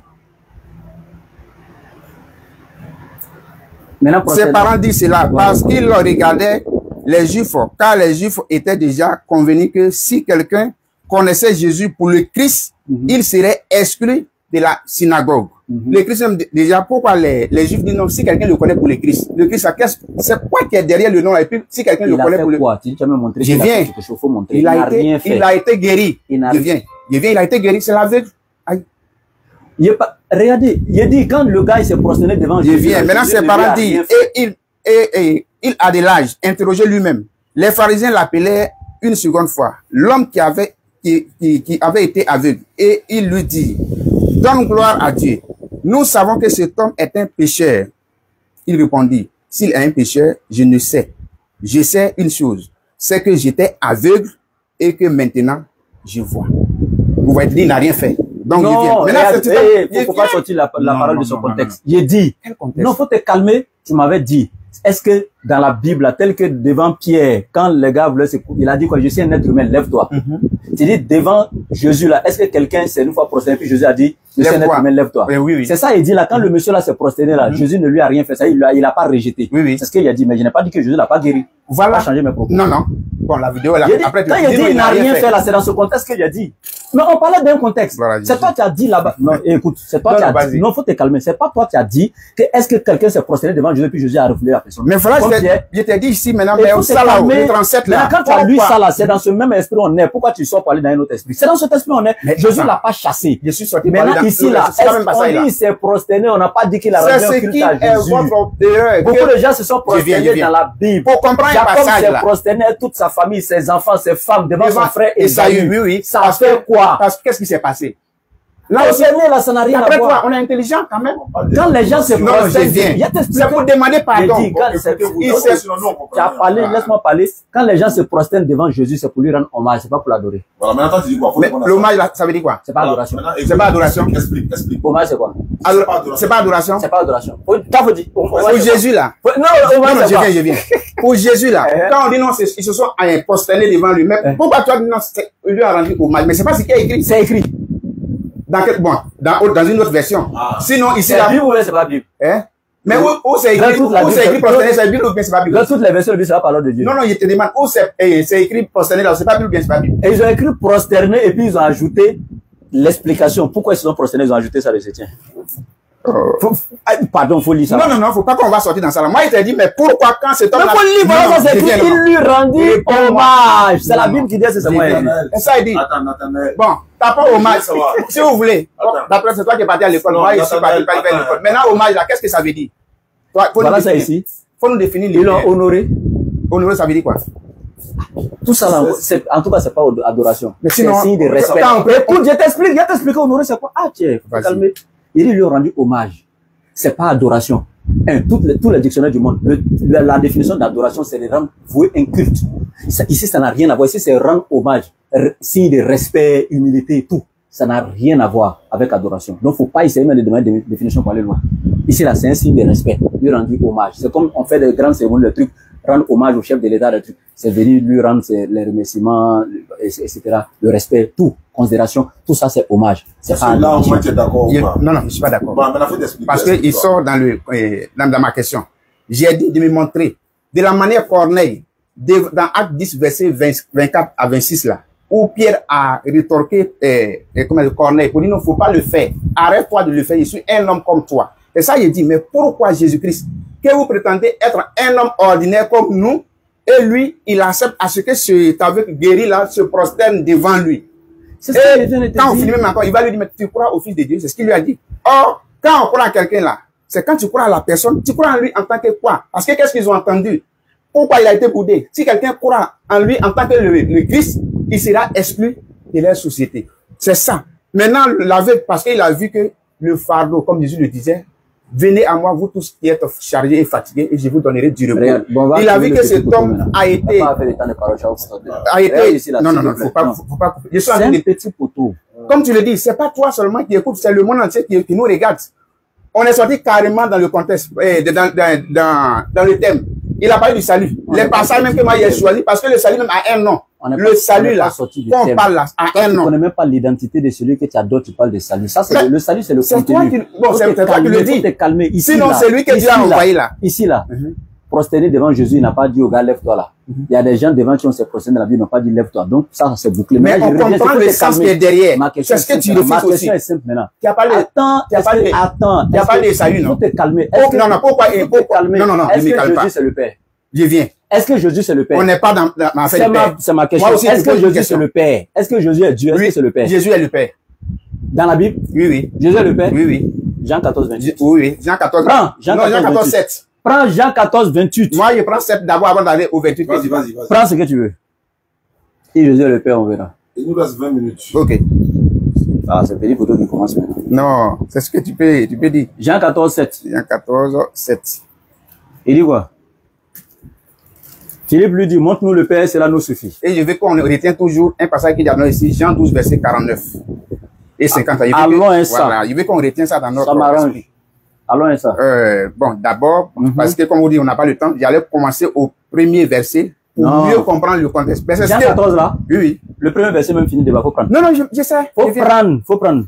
Ses parents disent cela parce qu'ils regardaient les Juifs, car les Juifs étaient déjà convenus que si quelqu'un connaissait Jésus pour le Christ, il serait exclu de la synagogue. Le Christ, déjà, pourquoi les Juifs disent non, si quelqu'un le connaît pour le Christ, c'est quoi qui est derrière le nom, et puis si quelqu'un le connaît pour le Christ, je viens, il a été guéri, je viens, il a été guéri, c'est l'aveugle. Regardez, il dit quand le gars s'est prosterné devant Jésus. Je viens. Maintenant, ses parents disent, il a de l'âge, interrogé lui-même. Les pharisiens l'appelaient une seconde fois. L'homme qui avait été aveugle. Et il lui dit, donne gloire à Dieu. Nous savons que cet homme est un pécheur. Il répondit, s'il est un pécheur, je ne sais. Je sais une chose, c'est que j'étais aveugle et que maintenant, je vois. Vous voyez, il n'a rien fait. Donc, non, il ne faut pas sortir la parole de son contexte. Il dit, non, faut te calmer. Tu m'avais dit, est-ce que dans la Bible, tel que devant Pierre, quand le gars voulait se couper, il a dit quoi, je suis un être humain, lève-toi. Tu dis, devant Jésus là, est-ce que quelqu'un s'est une fois prosterné, puis Jésus a dit, je suis un être humain, lève-toi. Oui. C'est ça, il dit là, quand le monsieur là s'est prosterné là, Jésus ne lui a rien fait, ça, il l'a pas rejeté. C'est ce qu'il a dit, mais je n'ai pas dit que Jésus l'a pas guéri. Voilà. Pas changé mes propos. Non. Bon, la vidéo, là, après, quand il dit, il n'a rien fait là, c'est dans ce contexte qu'il a dit. Mais on parlait d'un contexte. Voilà, c'est toi qui as dit là-bas. Non, écoute, c'est toi qui as dit. Non, faut te calmer. C'est pas toi qui as dit que est-ce que quelqu'un s'est prosterné devant Jésus puis Jésus a refoulé la personne. Mais voilà, je t'ai dit ici maintenant, mais ça là, au 37 là. Quand tu as lu ça là, c'est dans ce même esprit on est. Pourquoi tu sors pour aller dans un autre esprit? C'est dans cet esprit on est. Jésus l'a pas chassé. Je suis sorti. Maintenant ici là, on dit il s'est prosterné, on n'a pas dit qu'il a rendu un culte à Jésus. Beaucoup de gens se sont prosternés dans la Bible. Pour comprendre le passage là. Jacob s'est prosterné, toute sa famille, ses enfants, ses femmes devant son frère Esaü. Oui. Ça a fait quoi? Parce que qu'est-ce qui s'est passé? Là aussi, là, ça n'a rien à voir. On est intelligent quand même. Quand les gens se prosternent, c'est pour demander pardon. Tu as parlé, laisse-moi parler. Quand les gens se prosternent devant Jésus, c'est pour lui rendre hommage, c'est pas pour l'adorer. Voilà, maintenant tu dis quoi? L'hommage, ça veut dire quoi? C'est pas adoration. C'est pas adoration. Explique. Hommage, c'est quoi? C'est pas adoration. C'est pas adoration. T'as dit. Pour Jésus là. Non, je viens. Pour Jésus là. Quand on dit non, ils se sont prosternés devant lui. Mais pourquoi toi dis non, il lui a rendu hommage? Mais c'est pas ce qui est écrit. C'est écrit. Dans une autre version. Sinon, ici, la Bible ou c'est pas Bible? Mais où c'est écrit, prosterné, c'est Bible ou bien c'est pas Bible? Dans toutes les versions, le Bible, c'est la parole de Dieu. Non, je te demande, où c'est écrit prosterné là, c'est pas Bible ou bien c'est pas Bible? Et ils ont écrit prosterné et puis ils ont ajouté l'explication. Pourquoi ils se sont prosternés, ils ont ajouté ça de tien. Pardon, faut lire ça. Non, faut pas qu'on va sortir dans ça là. Moi, il t'a dit, mais pourquoi quand cet homme-là. Mais faut lire, voilà, ça c'est écrit, il lui rendit hommage. C'est la Bible qui dit, c'est moi. Et ça, il dit. Bon, t'as pas hommage. Si vous voulez. D'après, c'est toi qui es parti à l'école. Moi, je suis parti à l'école. Maintenant, hommage là, qu'est-ce que ça veut dire? Voilà ça ici. Faut nous définir. Ils l'ont honoré. Honoré, ça veut dire quoi? Tout ça, là, en tout cas, c'est pas adoration. Mais C'est sinon, signe de respect. Écoute, je t'explique, Honoré, c'est quoi? Ah, tiens, faut calmer. Il lui a rendu hommage. C'est pas adoration. Tous les dictionnaires du monde, la définition d'adoration, c'est de rendre vouer un culte. Ici, ça n'a rien à voir. Ici, c'est rendre hommage, signe de respect, humilité, tout. Ça n'a rien à voir avec adoration. Donc, faut pas essayer même de demander des définitions pour aller loin. Ici, là, c'est un signe de respect, lui rendu hommage. C'est comme on fait des grandes cérémonies, le truc, rendre hommage au chef de l'État, le truc. C'est venir lui rendre les remerciements, etc. Le respect, tout, considération, tout ça, c'est hommage. C'est pas là, moi, tu es d'accord ou pas? Non, non, je suis pas d'accord. Bon, maintenant, faut t'expliquer. Parce qu'il sort dans ma question. J'ai dit de me montrer de la manière Corneille, dans Acte 10, verset 24 à 26 là, où Pierre a rétorqué Corneille pour dire non, faut pas le faire. Arrête-toi de le faire, je suis un homme comme toi. Et ça, il dit, mais pourquoi Jésus-Christ, que vous prétendez être un homme ordinaire comme nous, et lui, il accepte à ce que cet aveugle guéri là se prosterne devant lui. Et quand on finit même encore, il va lui dire, mais tu crois au Fils de Dieu, c'est ce qu'il lui a dit. Or, quand on croit à quelqu'un là, c'est quand tu crois à la personne, tu crois en lui en tant que quoi? Parce que qu'est-ce qu'ils ont entendu? Pourquoi il a été boudé? Si quelqu'un croit en lui en tant que le Christ, il sera exclu de leur société. C'est ça. Maintenant, l'aveugle, parce qu'il a vu que le fardeau, comme Jésus le disait, venez à moi, vous tous qui êtes chargés et fatigués, et je vous donnerai du repos. Il a vu que cet homme a été... Non, non, non, faut pas couper. Je suis en train de... petit poteau. Comme tu le dis, c'est pas toi seulement qui écoute, c'est le monde entier qui nous regarde. On est sorti carrément dans le contexte, dans le thème. Il a parlé du salut. Les passages même que moi j'ai choisi, parce que le salut même a un nom. Le salut là, quand on parle là, a un nom. Tu connais même pas l'identité de celui que tu adores, tu parles de salut. Ça, c'est le salut, c'est le contenu. C'est toi qui le dis. Sinon, c'est lui que Dieu a envoyé là. Ici là, prosterner devant Jésus, il n'a pas dit au gars, lève-toi là. Il y a des gens devant qui ont se prosterné dans la vie, ils n'ont pas dit lève-toi. Donc, ça, c'est bouclé. Mais on comprend le sens qui est derrière. C'est ce que tu refuses aussi. Ma question est simple maintenant. Tu as parlé de salut, non? Faut te calmer. Non, non, pourquoi? Non, non, non, est-ce que Jésus, c'est le Père? Je viens. Est-ce que Jésus, c'est le Père? On n'est pas dans ma fête de Père. C'est ma question. Est-ce que Jésus, c'est le Père? Est-ce que Jésus est Dieu? Est-ce que c'est le Père? Jésus est le Père. Dans la Bible? Oui, oui. Jésus est le Père? Oui, oui. Jean 14, 28. Oui, oui. Jean 14. Prends Jean 14, 7. Prends Jean 14, 28. Moi, je prends 7 d'abord avant d'aller au 28. Vas-y. Prends ce que tu veux. Et Jésus est le Père, on verra. Il nous reste 20 minutes. Ok. Ah, c'est petit photo qui commence maintenant. Non, c'est ce que tu peux dire. Jean 14, 7. Jean 14, 7. Il dit quoi? Philippe lui dit, montre-nous le Père, cela nous suffit. Et je veux qu'on retient toujours un passage qui est dans ici, Jean 12, verset 49 et 50. Allons un ça. Voilà, je veux qu'on retienne ça dans notre ça m'arrange. Allons un ça. Bon, d'abord, parce que comme on dit, on n'a pas le temps, j'allais commencer au premier verset pour mieux comprendre le contexte. Jean 14 là? Oui, oui. Le premier verset même fini de faut prendre. Non, non, je sais. Faut prendre.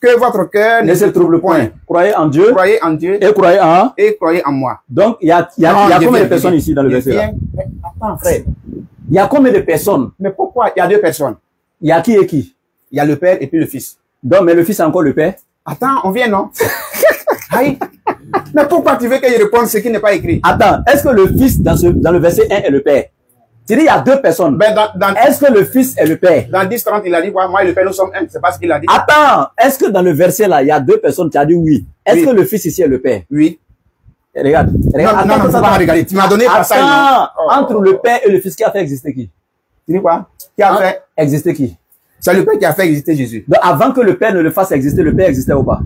Que votre cœur ne se trouble point. Croyez en Dieu. Croyez en Dieu. Et croyez en moi. Donc, il y a combien de personnes ici dans le verset là? Attends, frère. Il y a combien de personnes? Mais pourquoi il y a deux personnes? Il y a qui et qui? Il y a le Père et puis le Fils. Donc, mais le Fils est encore le Père? Attends, on vient, non? Aïe. Mais pourquoi tu veux que je réponde ce qui n'est pas écrit? Attends, est-ce que le Fils dans le verset 1 est le Père? Tu dis il y a deux personnes. Ben est-ce que le Fils est le Père? Dans 10-30, il a dit, moi et le Père, nous sommes un. C'est pas ce qu'il a dit. Attends, est-ce que dans le verset là, il y a deux personnes? Tu as dit oui. Est-ce que le Fils ici est le Père? Oui. Regarde. Non, faut pas regarder. Tu m'as donné pas ça. Attends, entre le Père et le Fils, qui a fait exister qui? Tu dis quoi? Qui a fait exister qui? C'est le Père qui a fait exister Jésus. Donc avant que le Père ne le fasse exister, le Père existait ou pas?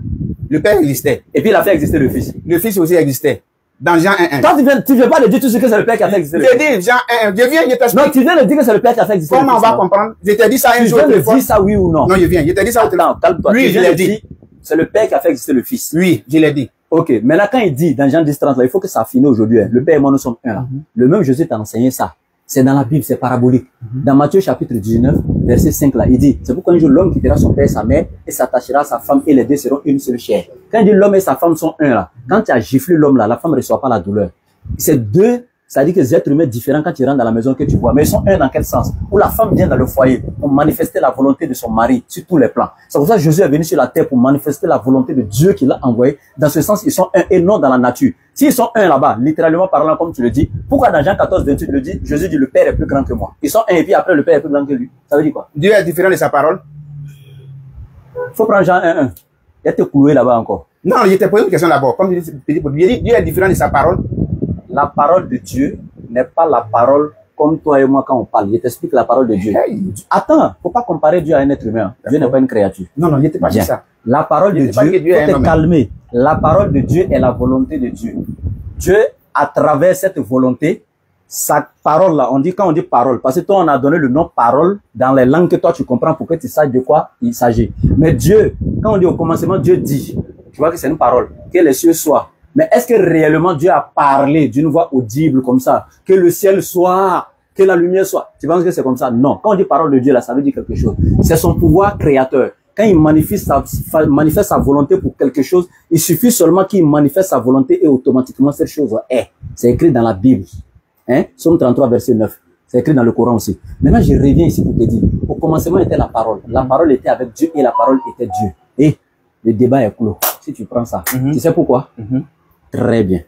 Le Père existait. Et puis il a fait exister le Fils. Le Fils aussi existait. Dans Jean 1.1. Toi, tu viens pas de dire tout ce que c'est le Père qui a fait exister. Je dis Jean 1.1. Je viens, je t'explique. Non, tu viens de dire que c'est le Père qui a fait exister. Comment on va comprendre? Je t'ai dit ça un jour. Tu viens de dire ça oui ou non? Non, je viens. Je t'ai dit ça au téléphone. Calme-toi. Oui, je l'ai dit. C'est le Père qui a fait exister le Fils. Oui, je l'ai dit. Ok, mais là quand il dit dans Jean 10.30, là, il faut que ça finisse aujourd'hui. Le Père et moi nous sommes un. Là. Le même Jésus t'a enseigné ça. C'est dans la Bible, c'est parabolique. Dans Matthieu chapitre 19, verset 5 là, il dit, c'est pourquoi un jour l'homme quittera son père et sa mère et s'attachera à sa femme et les deux seront une seule chair. Quand il dit l'homme et sa femme sont un là, quand tu as giflé l'homme là, la femme ne reçoit pas la douleur. C'est deux, ça dit que les êtres humains différents quand ils rentrent dans la maison que tu vois, mais ils sont un dans quel sens? Où la femme vient dans le foyer pour manifester la volonté de son mari sur tous les plans. C'est pour ça que Jésus est venu sur la terre pour manifester la volonté de Dieu qu'il a envoyé. Dans ce sens, ils sont un et non dans la nature. S'ils sont un là-bas, littéralement parlant comme tu le dis, pourquoi dans Jean 14, 28, le dit, Jésus dit le Père est plus grand que moi. Ils sont un et puis après le Père est plus grand que lui. Ça veut dire quoi? Dieu est différent de sa parole. Faut prendre Jean 1.1. Il y a te cloué là-bas encore. Non, je t'ai posé une question d'abord. Comme je dis, Dieu est différent de sa parole. La parole de Dieu n'est pas la parole comme toi et moi quand on parle. Je t'explique la parole de Dieu. Hey. Attends, faut pas comparer Dieu à un être humain. Dieu n'est pas une créature. Non, non, il n'était pas dit Bien. ça. La parole de Il dit pas que Dieu, Dieu est faut un te homme. calmer. La parole de Dieu est la volonté de Dieu. Dieu, à travers cette volonté, sa parole là, on dit quand on dit parole, parce que toi on a donné le nom parole dans les langues que toi tu comprends pour que tu saches de quoi il s'agit. Mais Dieu, quand on dit au commencement, Dieu dit, tu vois que c'est une parole, que les cieux soient. Mais est-ce que réellement Dieu a parlé d'une voix audible comme ça, que le ciel soit, que la lumière soit? Tu penses que c'est comme ça? Non. Quand on dit parole de Dieu là, ça veut dire quelque chose. C'est son pouvoir créateur. Quand il manifeste sa volonté pour quelque chose, il suffit seulement qu'il manifeste sa volonté et automatiquement cette chose est. C'est écrit dans la Bible. Hein? Psaume 33, verset 9. C'est écrit dans le Coran aussi. Maintenant, je reviens ici pour te dire, au commencement était la parole. La parole était avec Dieu et la parole était Dieu. Et le débat est clos. Si tu prends ça, tu sais pourquoi? Très bien.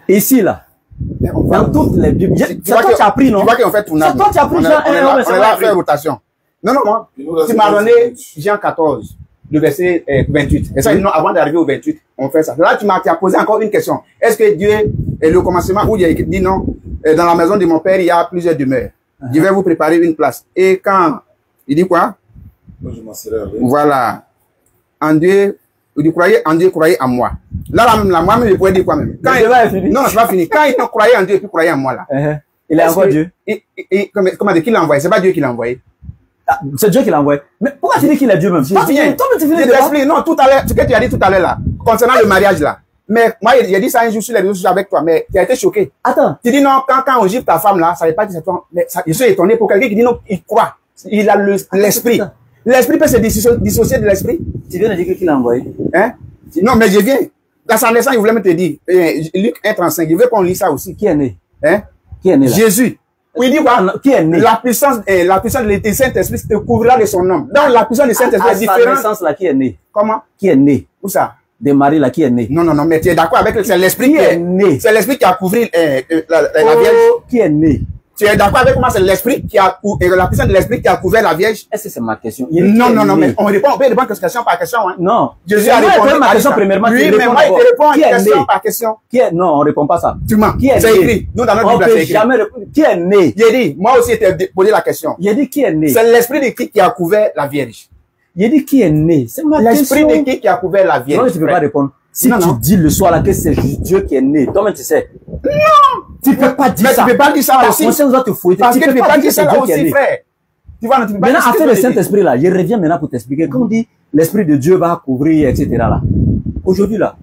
Ici, là, dans toutes les Bibles, c'est toi qui as pris, non? Tu vois qu'on fait tournage. C'est toi qui as pris, on est Jean 1, là c'est à moi faire rotation. Non, non, moi, tu m'as donné Jean 14, le verset 28. Et ça, non, avant d'arriver au 28, on fait ça. Là, tu as posé encore une question. Est-ce que Dieu est le commencement où il a dit non, dans la maison de mon père, il y a plusieurs demeures. Je vais vous préparer une place. Et quand, il dit quoi? Moi, je m'en serais allé. Voilà. En Dieu, vous croyez en Dieu, croyez en moi. Là, moi-même, je pourrais dire quoi même? Quand Le débat est fini. Non, c'est pas fini. Quand il croyait en Dieu, puis croyait en moi, là. Il est encore Dieu. Comment dire, qui l'a envoyé? C'est pas Dieu qui l'a envoyé. Ah, c'est Dieu qui l'a envoyé. Mais pourquoi tu dis qu'il est Dieu même? Pas bien. Toi, tu finis Je de débat. t'explique. Non, tout à l'heure, ce que tu as dit tout à l'heure là, concernant le mariage là. Mais moi, j'ai dit ça un jour sur les réseaux sociaux avec toi, mais tu as été choqué. Attends. Tu dis non, quand on gifle ta femme là, ça veut pas dire c'est toi. Mais ça, je suis étonné pour quelqu'un qui dit non, il croit. Il a l'esprit. L'esprit peut se dissocier de l'esprit. Tu viens de dire qu'il l'a envoyé. Hein? Non, mais je viens. Dans sa naissance, il voulait me te dire. Luc 1,35, il veut qu'on lit ça aussi. Qui est né? Hein? Qui est né là? Jésus. Oui, il dit quoi? Qui est né? La puissance de Saint-Esprit te couvrira de son nom. Donc, la puissance de Saint-Esprit est À sa différente. naissance là, qui est né? Comment? Qui est né? Où ça? De Marie là, qui est né? Non, mais tu es d'accord avec c'est l'esprit Qui est né? c'est l'esprit qui a couvert la Oh, Vierge. qui est né? Tu es d'accord avec moi, c'est l'esprit qui a la puissance de l'esprit qui a couvert la Vierge. Est-ce que c'est ma question? Non, mais on peut répondre question par question, hein. Non. Jésus a Moi, répondu ma à question ça. premièrement. Oui, tu mais réponds moi, d'abord. il te répond Qui est question né? par question. Qui est... Non, on répond pas ça. Tu mens. Qui est C'est né? écrit. Nous, dans notre On Bible, peut c'est écrit. jamais répondre. Qui est né? J'ai dit, moi aussi, j'ai posé la question. Il a dit qui est né? C'est l'esprit de qui a couvert la Vierge. Il a dit qui est né? C'est ma L'esprit question. de qui a couvert la Vierge. Non, tu peux pas répondre. Si Non, tu non. dis le soir là que c'est Dieu qui est né, toi-même tu sais. Non! Tu peux pas dire Mais ça. tu peux pas dire ça Ta aussi. conscience doit te fouetter. Parce que tu peux pas dire que c'est ça Dieu là qui est aussi, né. frère. Tu vois, tu peux pas Maintenant, dire ce que après je le te dis. Saint-Esprit là, je reviens maintenant pour t'expliquer. Quand on dit l'Esprit de Dieu va couvrir, etc. là. Aujourd'hui là,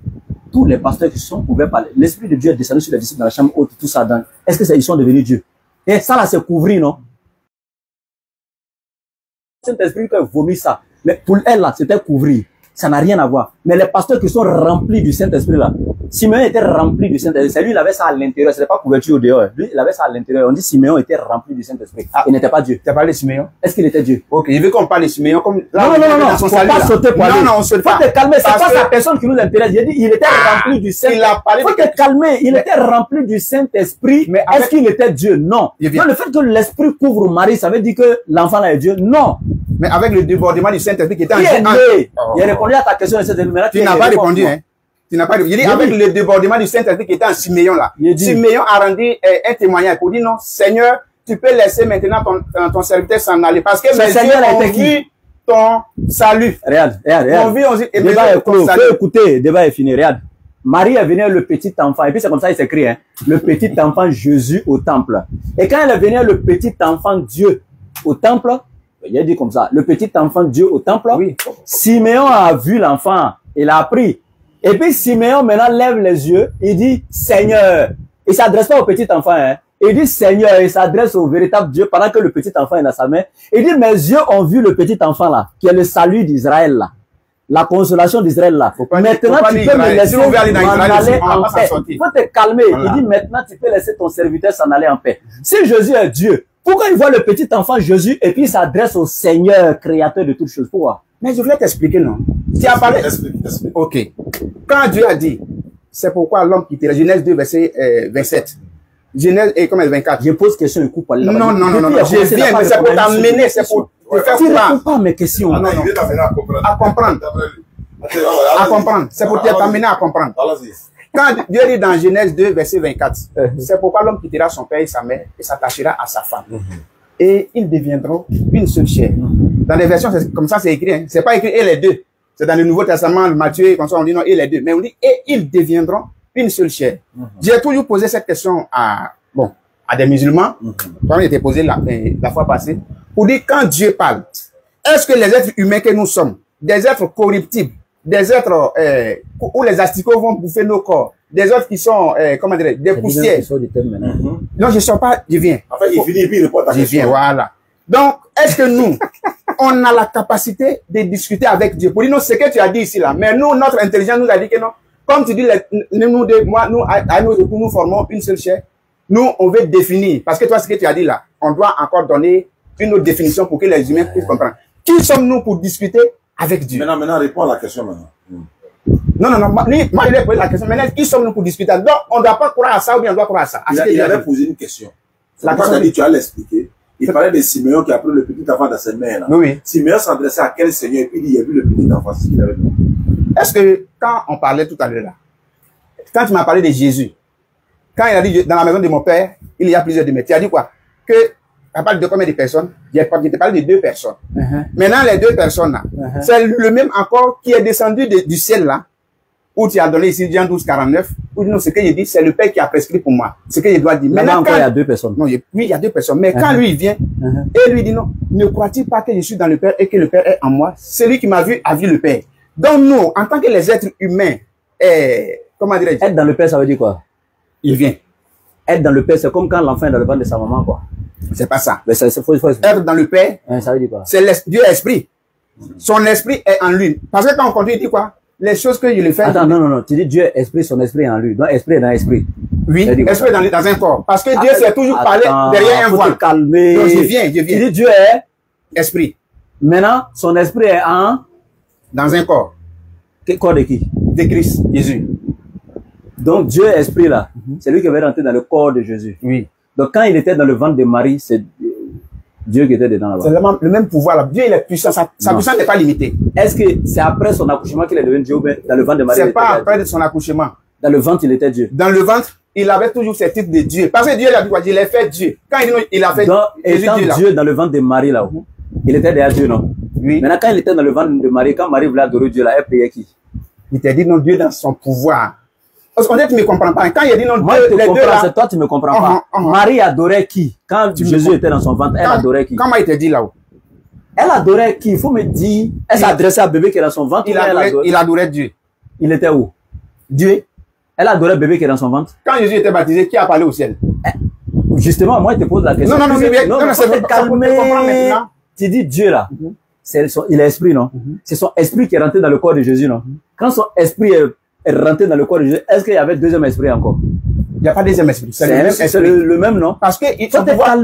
tous les pasteurs qui sont couverts par l'Esprit de Dieu est descendu sur les disciples dans la chambre haute, tout ça. Est-ce que ils sont devenus Dieu? Et ça là, c'est couvrir, non? Saint-Esprit qui a vomi ça. Mais pour elle là, c'était couvrir. Ça n'a rien à voir. Mais les pasteurs qui sont remplis du Saint-Esprit là, Simeon était rempli du Saint-Esprit. C'est lui, il avait ça à l'intérieur. C'était pas couverture au dehors. Lui, il avait ça à l'intérieur. On dit Simeon était rempli du Saint-Esprit. Ah. Il n'était pas Dieu. Tu as parlé de Simeon? Est-ce qu'il était Dieu? Ok, il veut qu'on parle de Simeon comme là. Non. dans son Faut salut, pas là. sauter pour aller. Non, on saute Faut pas. te calmer. C'est Parce pas que- sa personne qui nous intéresse. Il dit, il était rempli du Saint-Esprit. Il a parlé Faut de te calmer. Il était rempli du Saint-Esprit. Mais avec- Est-ce qu'il était Dieu? Non. Je viens. Non, le fait que l'Esprit couvre Marie, ça veut dire que l'enfant là est Dieu? Non. Mais avec le débordement du Saint-Esprit qui était en Qui est jeu. né? Oh. Il a répondu à ta question de Saint-Esprit. Mais là, Tu n'as pas répondu, hein. Tu n'as pas répondu. Il dit J'ai avec dit. le débordement du Saint-Esprit qui était en Siméon là. J'ai dit. Siméon a rendu un témoignage pour dire non, Seigneur, tu peux laisser maintenant ton serviteur s'en aller parce que Ce mes yeux Seigneur ont était qui? vu ton salut. Regarde. Mon vie, on dit, et Le débat mes yeux est ton clos. salut. Faut écouter, le débat est fini. Regarde. Marie est venue le petit enfant. Et puis c'est comme ça qu'il s'écrit, hein. Le petit enfant Jésus au temple. Et quand elle est venue le petit enfant Dieu au temple, il a dit comme ça, le petit enfant Dieu au temple, Oui. Siméon a vu l'enfant, il a appris. Et puis Siméon maintenant lève les yeux, il dit Seigneur. Il s'adresse pas au petit enfant, hein. Il dit Seigneur, il s'adresse au véritable Dieu pendant que le petit enfant est dans sa main. Il dit mes yeux ont vu le petit enfant là, qui est le salut d'Israël là. La consolation d'Israël là. Faut pas Maintenant, dire tu peux Israël. me laisser Si on veut aller dans m'en Israël aussi, aller on va en pas s'en paix. sortir. Faut te calmer. Voilà. Il dit maintenant, tu peux laisser ton serviteur s'en aller en paix. Si Jésus est Dieu, pourquoi il voit le petit enfant Jésus et puis il s'adresse au Seigneur, créateur de toutes choses? Pourquoi? Mais je voulais t'expliquer, non. Tu as parlé. Explique. Ok. Quand Dieu a dit, c'est pourquoi l'homme quittera, Genèse 2, verset 27. Genèse, et comme 24. Je pose question et coupe pour aller là-bas. Non, Depuis, il a je commencé, il a viens, pas mais c'est pour répondu à une t'amener, seule c'est pour te Ouais, faire Tu ne réponds comprendre. pas à mes questions. Ah non, il est amené à comprendre. À comprendre. D'après lui. À comprendre. C'est pour t'amener à comprendre. Allons-y. Quand Dieu dit dans Genèse 2, verset 24, c'est pourquoi l'homme quittera son père et sa mère et s'attachera à sa femme. Et ils deviendront une seule chair. Dans les versions, comme ça, c'est écrit. Hein. C'est pas écrit et les deux. C'est dans le Nouveau Testament, Matthieu, comme ça, on dit non, et les deux. Mais on dit et ils deviendront une seule chair. J'ai toujours posé cette question à des musulmans. Quand on était posé la fois passée, pour dire quand Dieu parle, est-ce que les êtres humains que nous sommes, des êtres corruptibles, des êtres où les asticots vont bouffer nos corps, des êtres qui sont, comment dire, des poussières. Non, je ne sors pas, je viens. En fait, il finit et puis il répond à ta Je question. viens, voilà. Donc, est-ce que nous, on a la capacité de discuter avec Dieu? Pour dire, non, ce que tu as dit ici, là. Mais nous, notre intelligence nous a dit que non. Comme tu dis, nous deux, moi, nous, à nos époux, nous formons une seule chair. Nous, on veut définir. Parce que toi, ce que tu as dit là, on doit encore donner une autre définition pour que les humains puissent comprendre. Qui sommes-nous pour discuter avec Dieu? Maintenant, réponds à la question maintenant. Non, moi, il a posé la question. Maintenant, qui sommes-nous pour discuter? Donc, on ne doit pas croire à ça ou bien on doit croire à ça. Il avait posé une question. La question, tu as l'expliqué. Il parlait de Simeon qui a pris le petit enfant dans ses mains. Là. Oui. Simeon s'adressait à quel Seigneur et puis il a vu le petit enfant. C'est ce qu'il avait dit. Est-ce que quand on parlait tout à l'heure là, quand tu m'as parlé de Jésus, quand il a dit dans la maison de mon père, il y a plusieurs demeures, tu as dit quoi? Que, à part de combien de personnes? Je t'ai parlé de 2 personnes. Maintenant, les 2 personnes là, c'est le même encore qui est descendu du ciel là, où tu as donné ici Jean 12, 49, où non, ce que je dis, c'est le Père qui a prescrit pour moi. Ce que je dois dire. Maintenant encore, il y a 2 personnes. Non, oui, il y a 2 personnes. Mais quand lui, il vient, et lui dit non, ne crois-tu pas que je suis dans le Père et que le Père est en moi? Celui qui m'a vu a vu le Père. Donc nous, en tant que les êtres humains, comment dirais-je? Être dans le Père, ça veut dire quoi? Il vient. Être dans le Père, c'est comme quand l'enfant est dans le ventre de sa maman, quoi. C'est pas ça. Mais faut Être dans le Père, ça veut dire quoi? c'est Dieu esprit. Son esprit est en lui. Parce que quand on continue, il dit quoi? Les choses que je le fais. Attends, non. Tu dis Dieu est esprit, son esprit est en lui. Donc, esprit est dans l'esprit. Oui, esprit est dans un corps. Parce que Dieu s'est toujours parlé derrière un faut voile. te calmer. Donc, je viens. Tu dis Dieu est esprit. Maintenant, son esprit est en Dans un corps. corps de qui? De Christ, Jésus. Donc, Dieu est esprit là. C'est lui qui avait rentré dans le corps de Jésus. Oui. Donc, quand il était dans le ventre de Marie, c'est Dieu qui était dedans là-bas. C'est le même pouvoir là. Dieu, il est puissant. Sa puissance n'est pas limitée. Est-ce que c'est après son accouchement qu'il est devenu Dieu ou bien dans le ventre de Marie? C'est pas après son accouchement. Dans le ventre, il était Dieu. Dans le ventre, il avait toujours ses titres de Dieu. Parce que Dieu, il a dit quoi? Il a fait Dieu. Quand il dit non, il a fait Donc, Jésus étant Dieu là. Dieu dans le ventre de Marie là, il était déjà Dieu, non? Oui. Maintenant, quand il était dans le ventre de Marie, quand Marie voulait adorer Dieu là, elle priait qui? Il t'a dit non, Dieu dans son pouvoir. Parce qu'on dit tu ne me comprends pas. Quand il a dit non, Moi, Dieu, je te les deux comprends, là. c'est toi, tu me comprends pas. Marie adorait qui? Quand Jésus était dans son ventre, elle adorait qui? Comment il t'a dit là-haut? Elle adorait qui? Il faut me dire. Elle s'adressait à bébé qui est dans son ventre. Il adorait Dieu. Il était où? Dieu. Elle adorait bébé qui est dans son ventre. Quand Jésus était baptisé, qui a parlé au ciel? Justement, moi, je te pose la question. Non, c'est te calmer. Tu dis Dieu là. Il est esprit, non? C'est son esprit qui est rentré dans le corps de Jésus, non? Quand son esprit est rentré dans le corps de Jésus, est-ce qu'il y avait deuxième esprit encore? Il n'y a pas deuxième esprit. C'est le même, non? Parce que son pouvoir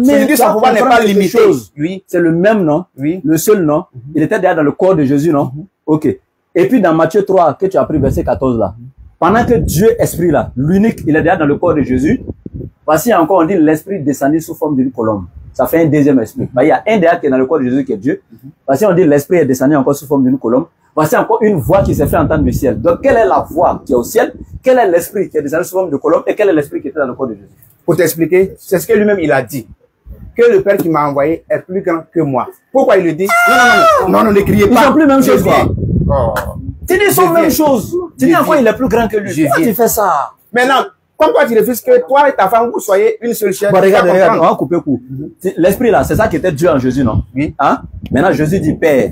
n'est pas limité. Oui. C'est le même, non? Oui. Le seul, non? Il était déjà dans le corps de Jésus, non? Ok. Et puis dans Matthieu 3, que tu as pris verset 14 là, pendant que Dieu esprit là, l'unique, il est déjà dans le corps de Jésus, voici encore on dit l'esprit descendu sous forme d'une colombe. Ça fait un deuxième esprit. Il y a un déjà qui est dans le corps de Jésus qui est Dieu. Voici on dit l'esprit est descendu encore sous forme d'une colombe. Voici encore une voix qui s'est fait entendre du ciel. Donc quelle est la voix qui est au ciel? Quel est l'esprit qui est descendu sous forme de colombe? Et quel est l'esprit qui était dans le corps de Jésus? Pour t'expliquer, c'est ce que lui-même il a dit. Que le Père qui m'a envoyé est plus grand que moi. Pourquoi il le dit? Non, ne criez pas. Ils sont plus même chose. Tu dis ils sont même chose. Tu dis encore il est plus grand que lui. Pourquoi tu fais ça? Maintenant, comme toi tu refuses que toi et ta femme vous soyez une seule chair. Bon, regarde, on va couper court. L'esprit là, c'est ça qui était Dieu en Jésus, non? Oui. Hein? Maintenant, Jésus dit, Père,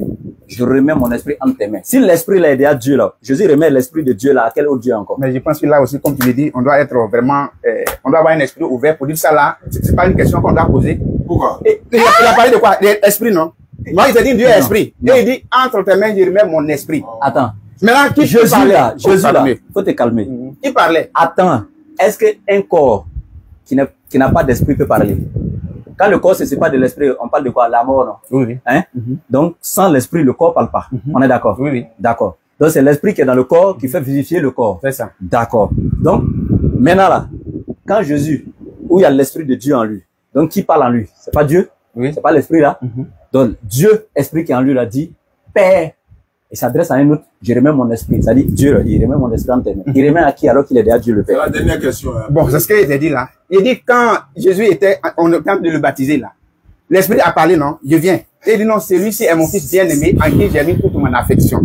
je remets mon esprit entre tes mains. Si l'esprit là est déjà Dieu là, Jésus remet l'esprit de Dieu là, à quel autre Dieu encore? Mais je pense que là aussi, comme tu le dis, on doit être vraiment, on doit avoir un esprit ouvert pour dire ça là. C'est pas une question qu'on doit poser. Pourquoi? Il a parlé de quoi? L'esprit, non? Moi, il t'a dit Dieu est esprit. Et il dit, entre tes mains, je remets mon esprit. Attends. Maintenant, qui Jésus parlait? là, faut te calmer. Qui parlait? Attends. Est-ce qu'un corps qui n'a pas d'esprit peut parler? Quand le corps se sépare de l'esprit, on parle de quoi? La mort, non? Oui. Hein? Donc, sans l'esprit, le corps parle pas. On est d'accord? Oui. D'accord. Donc, c'est l'esprit qui est dans le corps qui fait vivifier le corps. C'est ça. D'accord. Donc, maintenant là, quand Jésus, où il y a l'esprit de Dieu en lui, donc qui parle en lui? C'est pas Dieu? Oui. C'est pas l'esprit là? Donc, Dieu, esprit qui est en lui, l'a dit, Père, il s'adresse à un autre, je remets mon esprit. Ça dit, Dieu, il remet mon esprit en tes mains. Il remet à qui alors qu'il est déjà Dieu le C'est Père? la dernière question. Hein. Bon, c'est ce qu'il a dit là. Il dit quand Jésus était en train de le baptiser là, l'Esprit a parlé, non? Je viens. Et il dit non, celui-ci est mon fils bien-aimé en qui j'ai mis toute mon affection.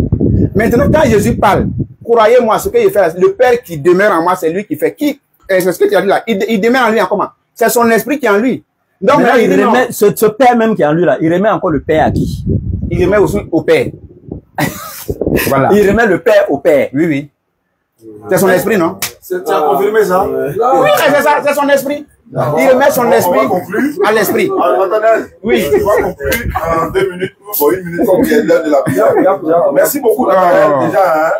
Maintenant, quand Jésus parle, croyez-moi, ce qu'il fait, le Père qui demeure en moi, c'est lui qui fait. C'est ce que tu as dit là. Il demeure en lui en comment? C'est son esprit qui est en lui. Donc, maintenant, il il remet, ce Père même qui est en lui là, il remet encore le Père à qui? Il remet aussi au Père. Voilà. Il remet le Père au Père. Oui, oui. C'est son esprit, non? Tu as confirmé ça? Oui, c'est ça, c'est son esprit. Il remet son esprit à l'esprit. Oui. On va conclure en 2 minutes, bon, 1 minute, comme il est l'heure de la prière. Merci beaucoup, Nathanaël, déjà, hein,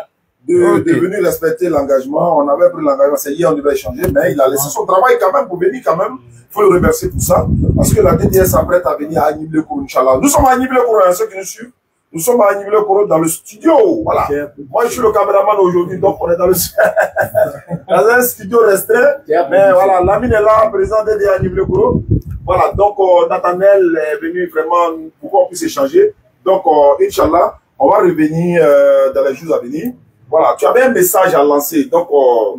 de venir respecter l'engagement. On avait pris l'engagement, c'est hier, on devait échanger, mais il a laissé son travail quand même pour venir quand même. Il faut le remercier pour ça, parce que la DDS s'apprête à venir à Agniblé-Kourou, Inch'Allah. Nous sommes à Agniblé-Kourou, hein, ceux qui nous suivent. Nous sommes à Agniblé-Kourou dans le studio, voilà. Moi, je suis le caméraman aujourd'hui, donc on est dans dans un studio restreint. Mais voilà, Lamine est là, président DDS Agniblé-Kourou. Voilà, donc Nathanaël est venu vraiment pour qu'on puisse échanger. Donc, Inch'Allah, on va revenir dans les jours à venir. Voilà, tu avais un message à lancer. Donc,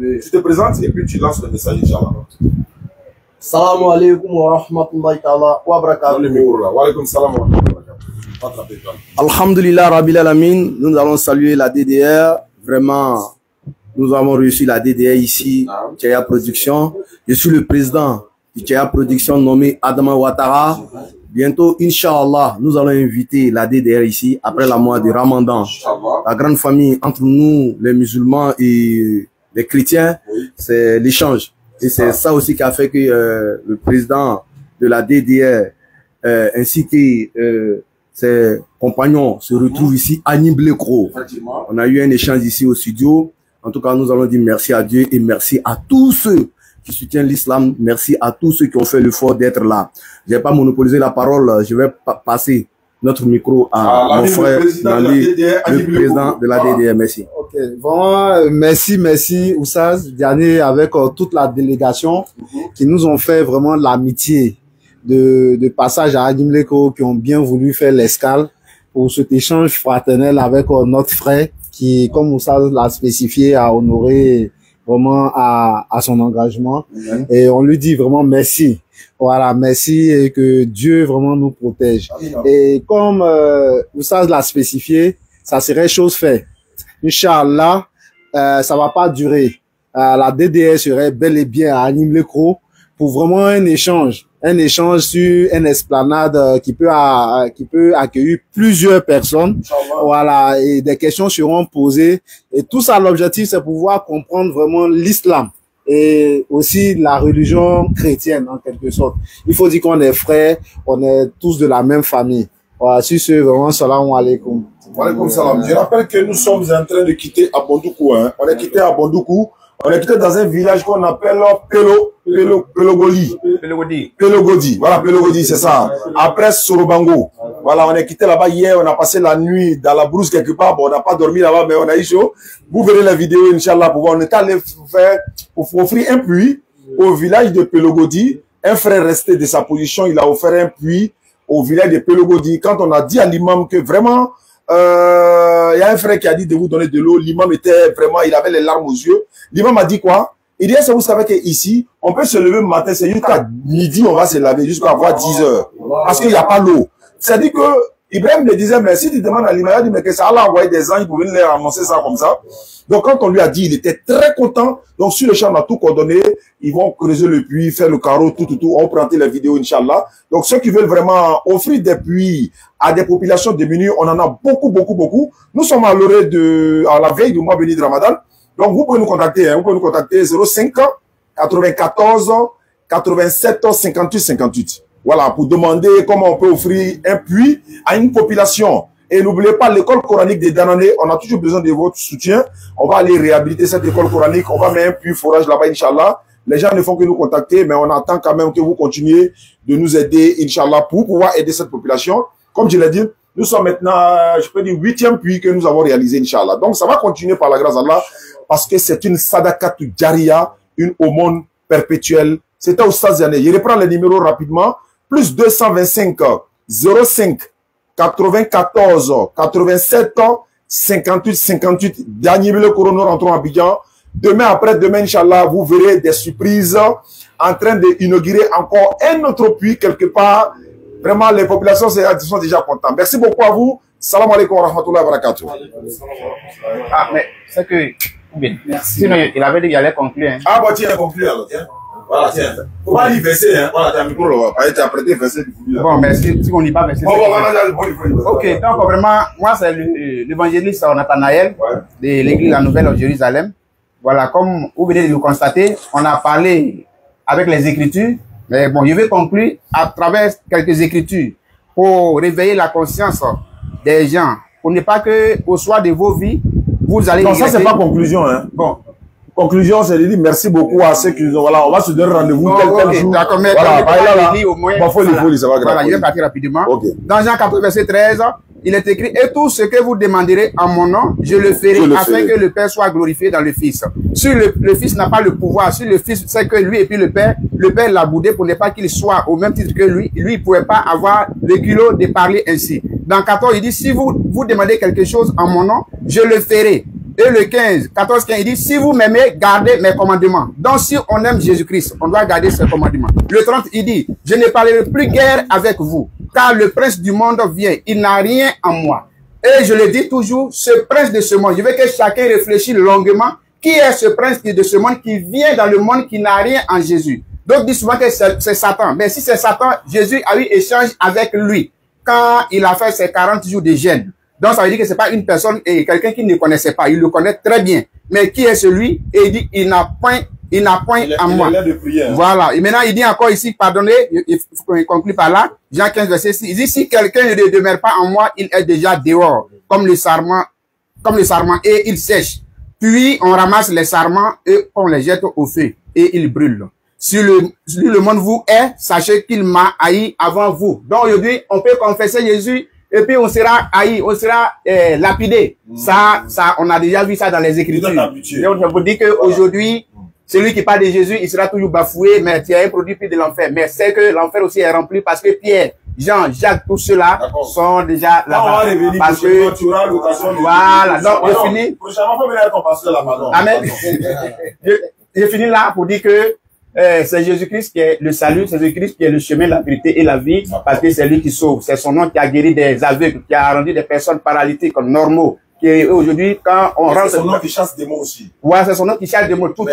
tu te présentes et puis tu lances le message, Inch'Allah. Salam alaikum wa rahmatullahi ta'ala wa barakatuh. Wa alaikum salam wa rahmatullahi wa barakatuh. Alhamdulillah Rabbil Alamin, nous allons saluer la DDR. Vraiment, nous avons réussi la DDR ici, Tchaya Production. Je suis le président du Tchaya Production nommé Adama Ouattara. Bientôt, Inch'Allah, nous allons inviter la DDR ici après la mois de Ramadan. La grande famille entre nous, les musulmans et les chrétiens, c'est l'échange. Et c'est ça aussi qui a fait que le président de la DDR ainsi que ses compagnons se retrouvent ici à Agniblé-Kourou. On a eu un échange ici au studio. En tout cas, nous allons dire merci à Dieu et merci à tous ceux qui soutiennent l'islam. Merci à tous ceux qui ont fait l'effort d'être là. Je vais pas monopoliser la parole. Je vais passer notre micro à mon frère Nali, le président de la DDR. Merci. Ok, vraiment, merci Oussaz, Diané, avec toute la délégation qui nous ont fait vraiment l'amitié de passage à Agniblé-Kourou, qui ont bien voulu faire l'escale pour cet échange fraternel avec notre frère qui, comme Oussaz l'a spécifié, a honoré vraiment à son engagement. Et on lui dit vraiment merci. Voilà, merci et que Dieu vraiment nous protège. Et comme Oussaz l'a spécifié, ça serait chose faite. Inch'Allah, ça va pas durer. La DDR serait bel et bien à Agniblé-Kourou pour vraiment un échange sur une esplanade qui peut accueillir plusieurs personnes. Voilà, et des questions seront posées. Et tout ça, l'objectif, c'est pouvoir comprendre vraiment l'islam et aussi la religion chrétienne en quelque sorte. Il faut dire qu'on est frères, on est tous de la même famille. Voilà, sur ce, vraiment, salam alaikum. Wa alaikum salam. Je rappelle que nous sommes en train de quitter Abondoukou. Hein. On est quitté Abondoukou. On est quitté dans un village qu'on appelle Pelogodi. Pelogodi. Voilà, Pelogodi, c'est ça. Après Sorobango. Voilà, on est quitté là-bas hier. On a passé la nuit dans la brousse quelque part. Bon, on n'a pas dormi là-bas, mais on a eu chaud. Vous verrez la vidéo, Inch'Allah, pour voir. On est allé faire, pour offrir un puits au village de Pelogodi. Un frère resté de sa position, il a offert un puits au village de Pelogodi. Quand on a dit à l'imam que vraiment, il y a un frère qui a dit de vous donner de l'eau. L'imam était vraiment, il avait les larmes aux yeux. L'imam a dit quoi? Il dit, est-ce que vous savez qu'ici, on peut se lever le matin, c'est jusqu'à midi, on va se laver, jusqu'à avoir 10 heures. Parce qu'il n'y a pas l'eau. C'est-à-dire que Ibrahim me disait, mais si tu demandes à l'imam, il dit, mais que ça allait envoyer des anges pour venir leur annoncer ça comme ça. Donc, quand on lui a dit, il était très content. Donc, sur le champ, on a tout coordonné. Ils vont creuser le puits, faire le carreau, tout. On prend les vidéos, Inch'Allah. Donc, ceux qui veulent vraiment offrir des puits à des populations démunies, on en a beaucoup. Nous sommes à l'orée à la veille du mois béni de Ramadan. Donc, vous pouvez nous contacter, hein. Vous pouvez nous contacter 05 94 87 58. Voilà, pour demander comment on peut offrir un puits à une population. Et n'oubliez pas, l'école coranique des Danané, on a toujours besoin de votre soutien. On va aller réhabiliter cette école coranique. On va mettre un puits forage là-bas, Inch'Allah. Les gens ne font que nous contacter, mais on attend quand même que vous continuez de nous aider, Inch'Allah, pour pouvoir aider cette population. Comme je l'ai dit, nous sommes maintenant, je peux dire, 8e puits que nous avons réalisé, Inch'Allah. Donc, ça va continuer par la grâce d'Allah, parce que c'est une sadaqat jariya, une aumône perpétuelle. C'était Oustaz Diané. Je reprends les numéros rapidement. Plus 225 05 94 87 58. Dernier le Corona rentrons à Abidjan. Demain, après-demain, Inch'Allah, vous verrez des surprises en train d'inaugurer encore un autre puits quelque part. Vraiment, les populations sont déjà contentes. Merci beaucoup à vous. Salam alaikum wa rahmatullahi wa barakatuh. Ah, mais c'est que... Merci. Sinon, il avait dit qu'il allait conclure. Hein. Ah, bon, tiens, conclure alors, tiens. Voilà, tiens. Faut pas dire verser, hein. Voilà, tiens, micro, là. Tu as prêté verser du coup. Bon, mais si on n'y pas verser. Ok, donc vraiment, moi, c'est l'évangéliste Nathanaël de l'église La Nouvelle Jérusalem. Voilà, comme vous venez de le constater, on a parlé avec les Écritures. Mais bon, je vais conclure à travers quelques Écritures pour réveiller la conscience des gens. Pour ne pas que, au soir de vos vies, vous allez... Non, ça, c'est pas conclusion, hein. Bon. Conclusion, c'est de dire merci beaucoup à ceux qui nous ont... Voilà, on va se donner rendez-vous tel jour. D'accord, mais voilà, au moins... Bon, faut les ça va grave. Voilà, je vais partir rapidement. Okay. Dans Jean 14, verset 13, il est écrit, et tout ce que vous demanderez en mon nom, je le ferai afin que le Père soit glorifié dans le Fils. Si le Fils n'a pas le pouvoir, si le Fils sait que lui et puis le Père l'a boudé pour ne pas qu'il soit au même titre que lui, il ne pouvait pas avoir le culot de parler ainsi. Dans 14, il dit, si vous demandez quelque chose en mon nom, je le ferai. Et le 14, 15, il dit, si vous m'aimez, gardez mes commandements. Donc, si on aime Jésus-Christ, on doit garder ses commandements. Le 30, il dit, je ne parlerai plus guère avec vous, car le prince du monde vient, il n'a rien en moi. Et je le dis toujours, ce prince de ce monde, je veux que chacun réfléchisse longuement, qui est ce prince de ce monde qui vient dans le monde qui n'a rien en Jésus. Donc, dit souvent que c'est Satan. Mais si c'est Satan, Jésus a eu échange avec lui, quand il a fait ses 40 jours de jeûne. Donc, ça veut dire que c'est pas une personne et quelqu'un qui ne connaissait pas. Il le connaît très bien. Mais qui est celui? Et il dit, il n'a point en moi. Voilà. Et maintenant, il dit encore ici, pardonnez, il faut qu'on conclue par là. Jean 15, verset 6. Il dit, si quelqu'un ne demeure pas en moi, il est déjà dehors, comme le sarment, et il sèche. Puis, on ramasse les sarments et on les jette au feu et ils brûlent. Si le monde vous est, sachez qu'il m'a haï avant vous. Donc, aujourd'hui, on peut confesser Jésus et puis on sera haï, on sera lapidé. Ça, on a déjà vu ça dans les Écritures. Donc, je vous dis qu'aujourd'hui, celui qui parle de Jésus, il sera toujours bafoué, mais tu as un produit de l'enfer. Mais c'est que l'enfer aussi est rempli parce que Pierre, Jean, Jacques, tous ceux-là sont déjà là-bas. Parce que, voilà, donc je finis. Amen. Je finis là pour dire que c'est Jésus-Christ qui est le salut, c'est Jésus-Christ qui est le chemin, la vérité et la vie, parce que c'est lui qui sauve. C'est son nom qui a guéri des aveugles, qui a rendu des personnes paralytiques normaux. Qui aujourd'hui, quand on rentre... C'est son nom qui chasse des mots aussi. Ouais, c'est son nom qui chasse des mots, tout.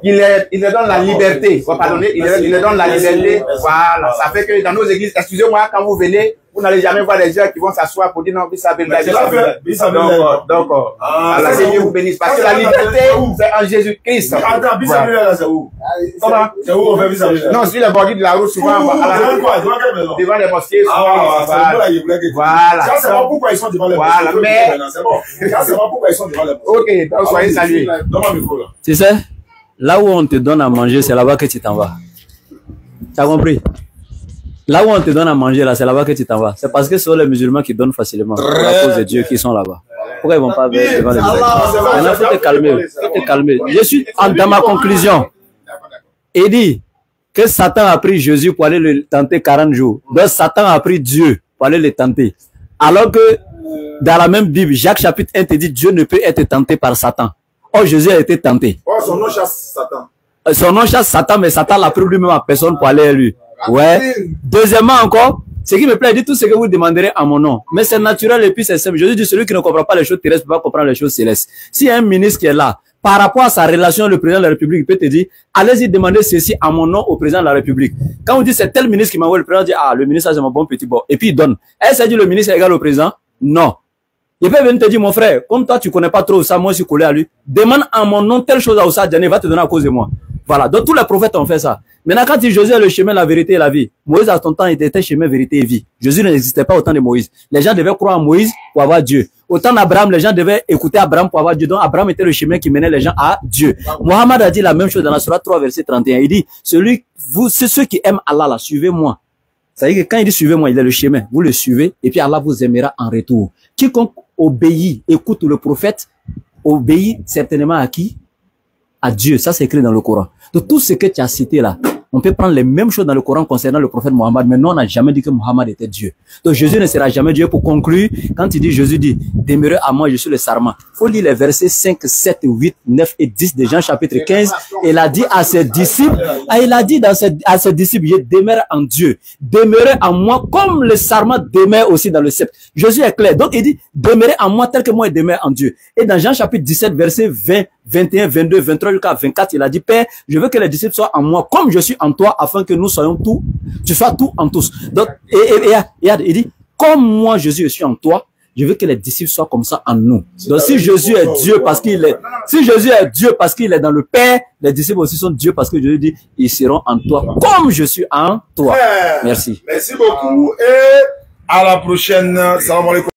Il leur donne la liberté. Pardonnez, il leur donne la liberté. Voilà. Ça fait que dans nos églises, excusez-moi, quand vous venez, vous n'allez jamais voir des gens qui vont s'asseoir pour dire non, donc, la Seigneur vous bénisse. Parce que la liberté, c'est en Jésus-Christ. Attends, Bisabella, c'est où? Comment? C'est où on fait Bisabella? Non, sur les bordures de la route, souvent, devant les mosquées, voilà. Ça, c'est pas pourquoi ils sont devant les mosquées. Voilà, mais... Ça, c'est pas pourquoi ils sont devant les mosquées. Ok, donc soyez salués. Donne-moi le micro, là. Tu sais, là où on te donne à manger, c'est là-bas que tu t'en vas. Tu as compris? Là où on te donne à manger, là, c'est là-bas que tu t'en vas. C'est parce que ce sont les musulmans qui donnent facilement. À cause de Dieu qui sont là-bas. Pourquoi ils vont pas devant les musulmans? Maintenant, faut te calmer. Faut te calmer. Je suis dans ma conclusion. Il dit que Satan a pris Jésus pour aller le tenter 40 jours. Donc, Satan a pris Dieu pour aller le tenter. Alors que dans la même Bible, Jacques chapitre 1 te dit Dieu ne peut être tenté par Satan. Or, Jésus a été tenté. Oh, son nom chasse Satan. Son nom chasse Satan, mais Satan l'a pris lui-même à personne pour aller à lui. Ouais. Deuxièmement encore, ce qui me plaît, dit tout ce que vous demanderez à mon nom. Mais c'est naturel et puis c'est simple. Jésus dit celui qui ne comprend pas les choses terrestres ne peut pas comprendre les choses célestes. S'il y a un ministre qui est là, par rapport à sa relation avec le président de la République, il peut te dire, allez-y demander ceci à mon nom au président de la République. Quand on dit c'est tel ministre qui m'envoie, le président dit, ah, le ministre c'est mon bon petit bon. Et puis il donne. Est-ce que dit le ministre est égal au président? Non. Il peut venir te dire, mon frère, comme toi tu connais pas trop ça, moi je suis collé à lui. Demande à mon nom telle chose à Oussa Diané, il va te donner à cause de moi. Voilà. Donc tous les prophètes ont fait ça. Maintenant, quand Jésus est le chemin, la vérité et la vie, Moïse à ton temps était chemin, vérité et vie. Jésus n'existait pas au temps de Moïse. Les gens devaient croire en Moïse pour avoir Dieu. Au temps d'Abraham, les gens devaient écouter Abraham pour avoir Dieu. Donc Abraham était le chemin qui menait les gens à Dieu. Mohammed a dit la même chose dans la Sourate 3, verset 31. Il dit, c'est ceux qui aiment Allah là, suivez-moi. Ça veut dire que quand il dit suivez-moi, il est le chemin. Vous le suivez et puis Allah vous aimera en retour. Quiconque obéit, écoute le prophète, obéit certainement à qui? À Dieu. Ça c'est écrit dans le Coran. Donc tout ce que tu as cité là, On peut prendre les mêmes choses dans le Coran concernant le prophète Mohammed, mais nous, on n'a jamais dit que Mohammed était Dieu. Donc Jésus ne sera jamais Dieu. Pour conclure, quand il dit, Jésus dit, demeurez à moi, je suis le sarment. Il faut lire les versets 5, 7, 8, 9 et 10 de Jean chapitre 15. Et il a dit à ses disciples, à ses disciples, je demeure en Dieu. Demeurez en moi comme le sarment demeure aussi dans le sceptre. Jésus est clair. Donc il dit, demeurez en moi tel que moi je demeure en Dieu. Et dans Jean chapitre 17, verset 20, 21, 22, 23 jusqu'à 24, il a dit, Père, je veux que les disciples soient en moi comme je suis en toi, afin que nous soyons tout, tu sois tout en tous. Donc, il dit, comme moi, Jésus, je suis en toi, je veux que les disciples soient comme ça en nous. Donc, si Jésus est Dieu parce qu'il est, si Jésus est Dieu parce qu'il est dans le Père, les disciples aussi sont Dieu parce que Jésus dit, ils seront en toi comme je suis en toi. Merci. Merci beaucoup et à la prochaine. Salam alaikum.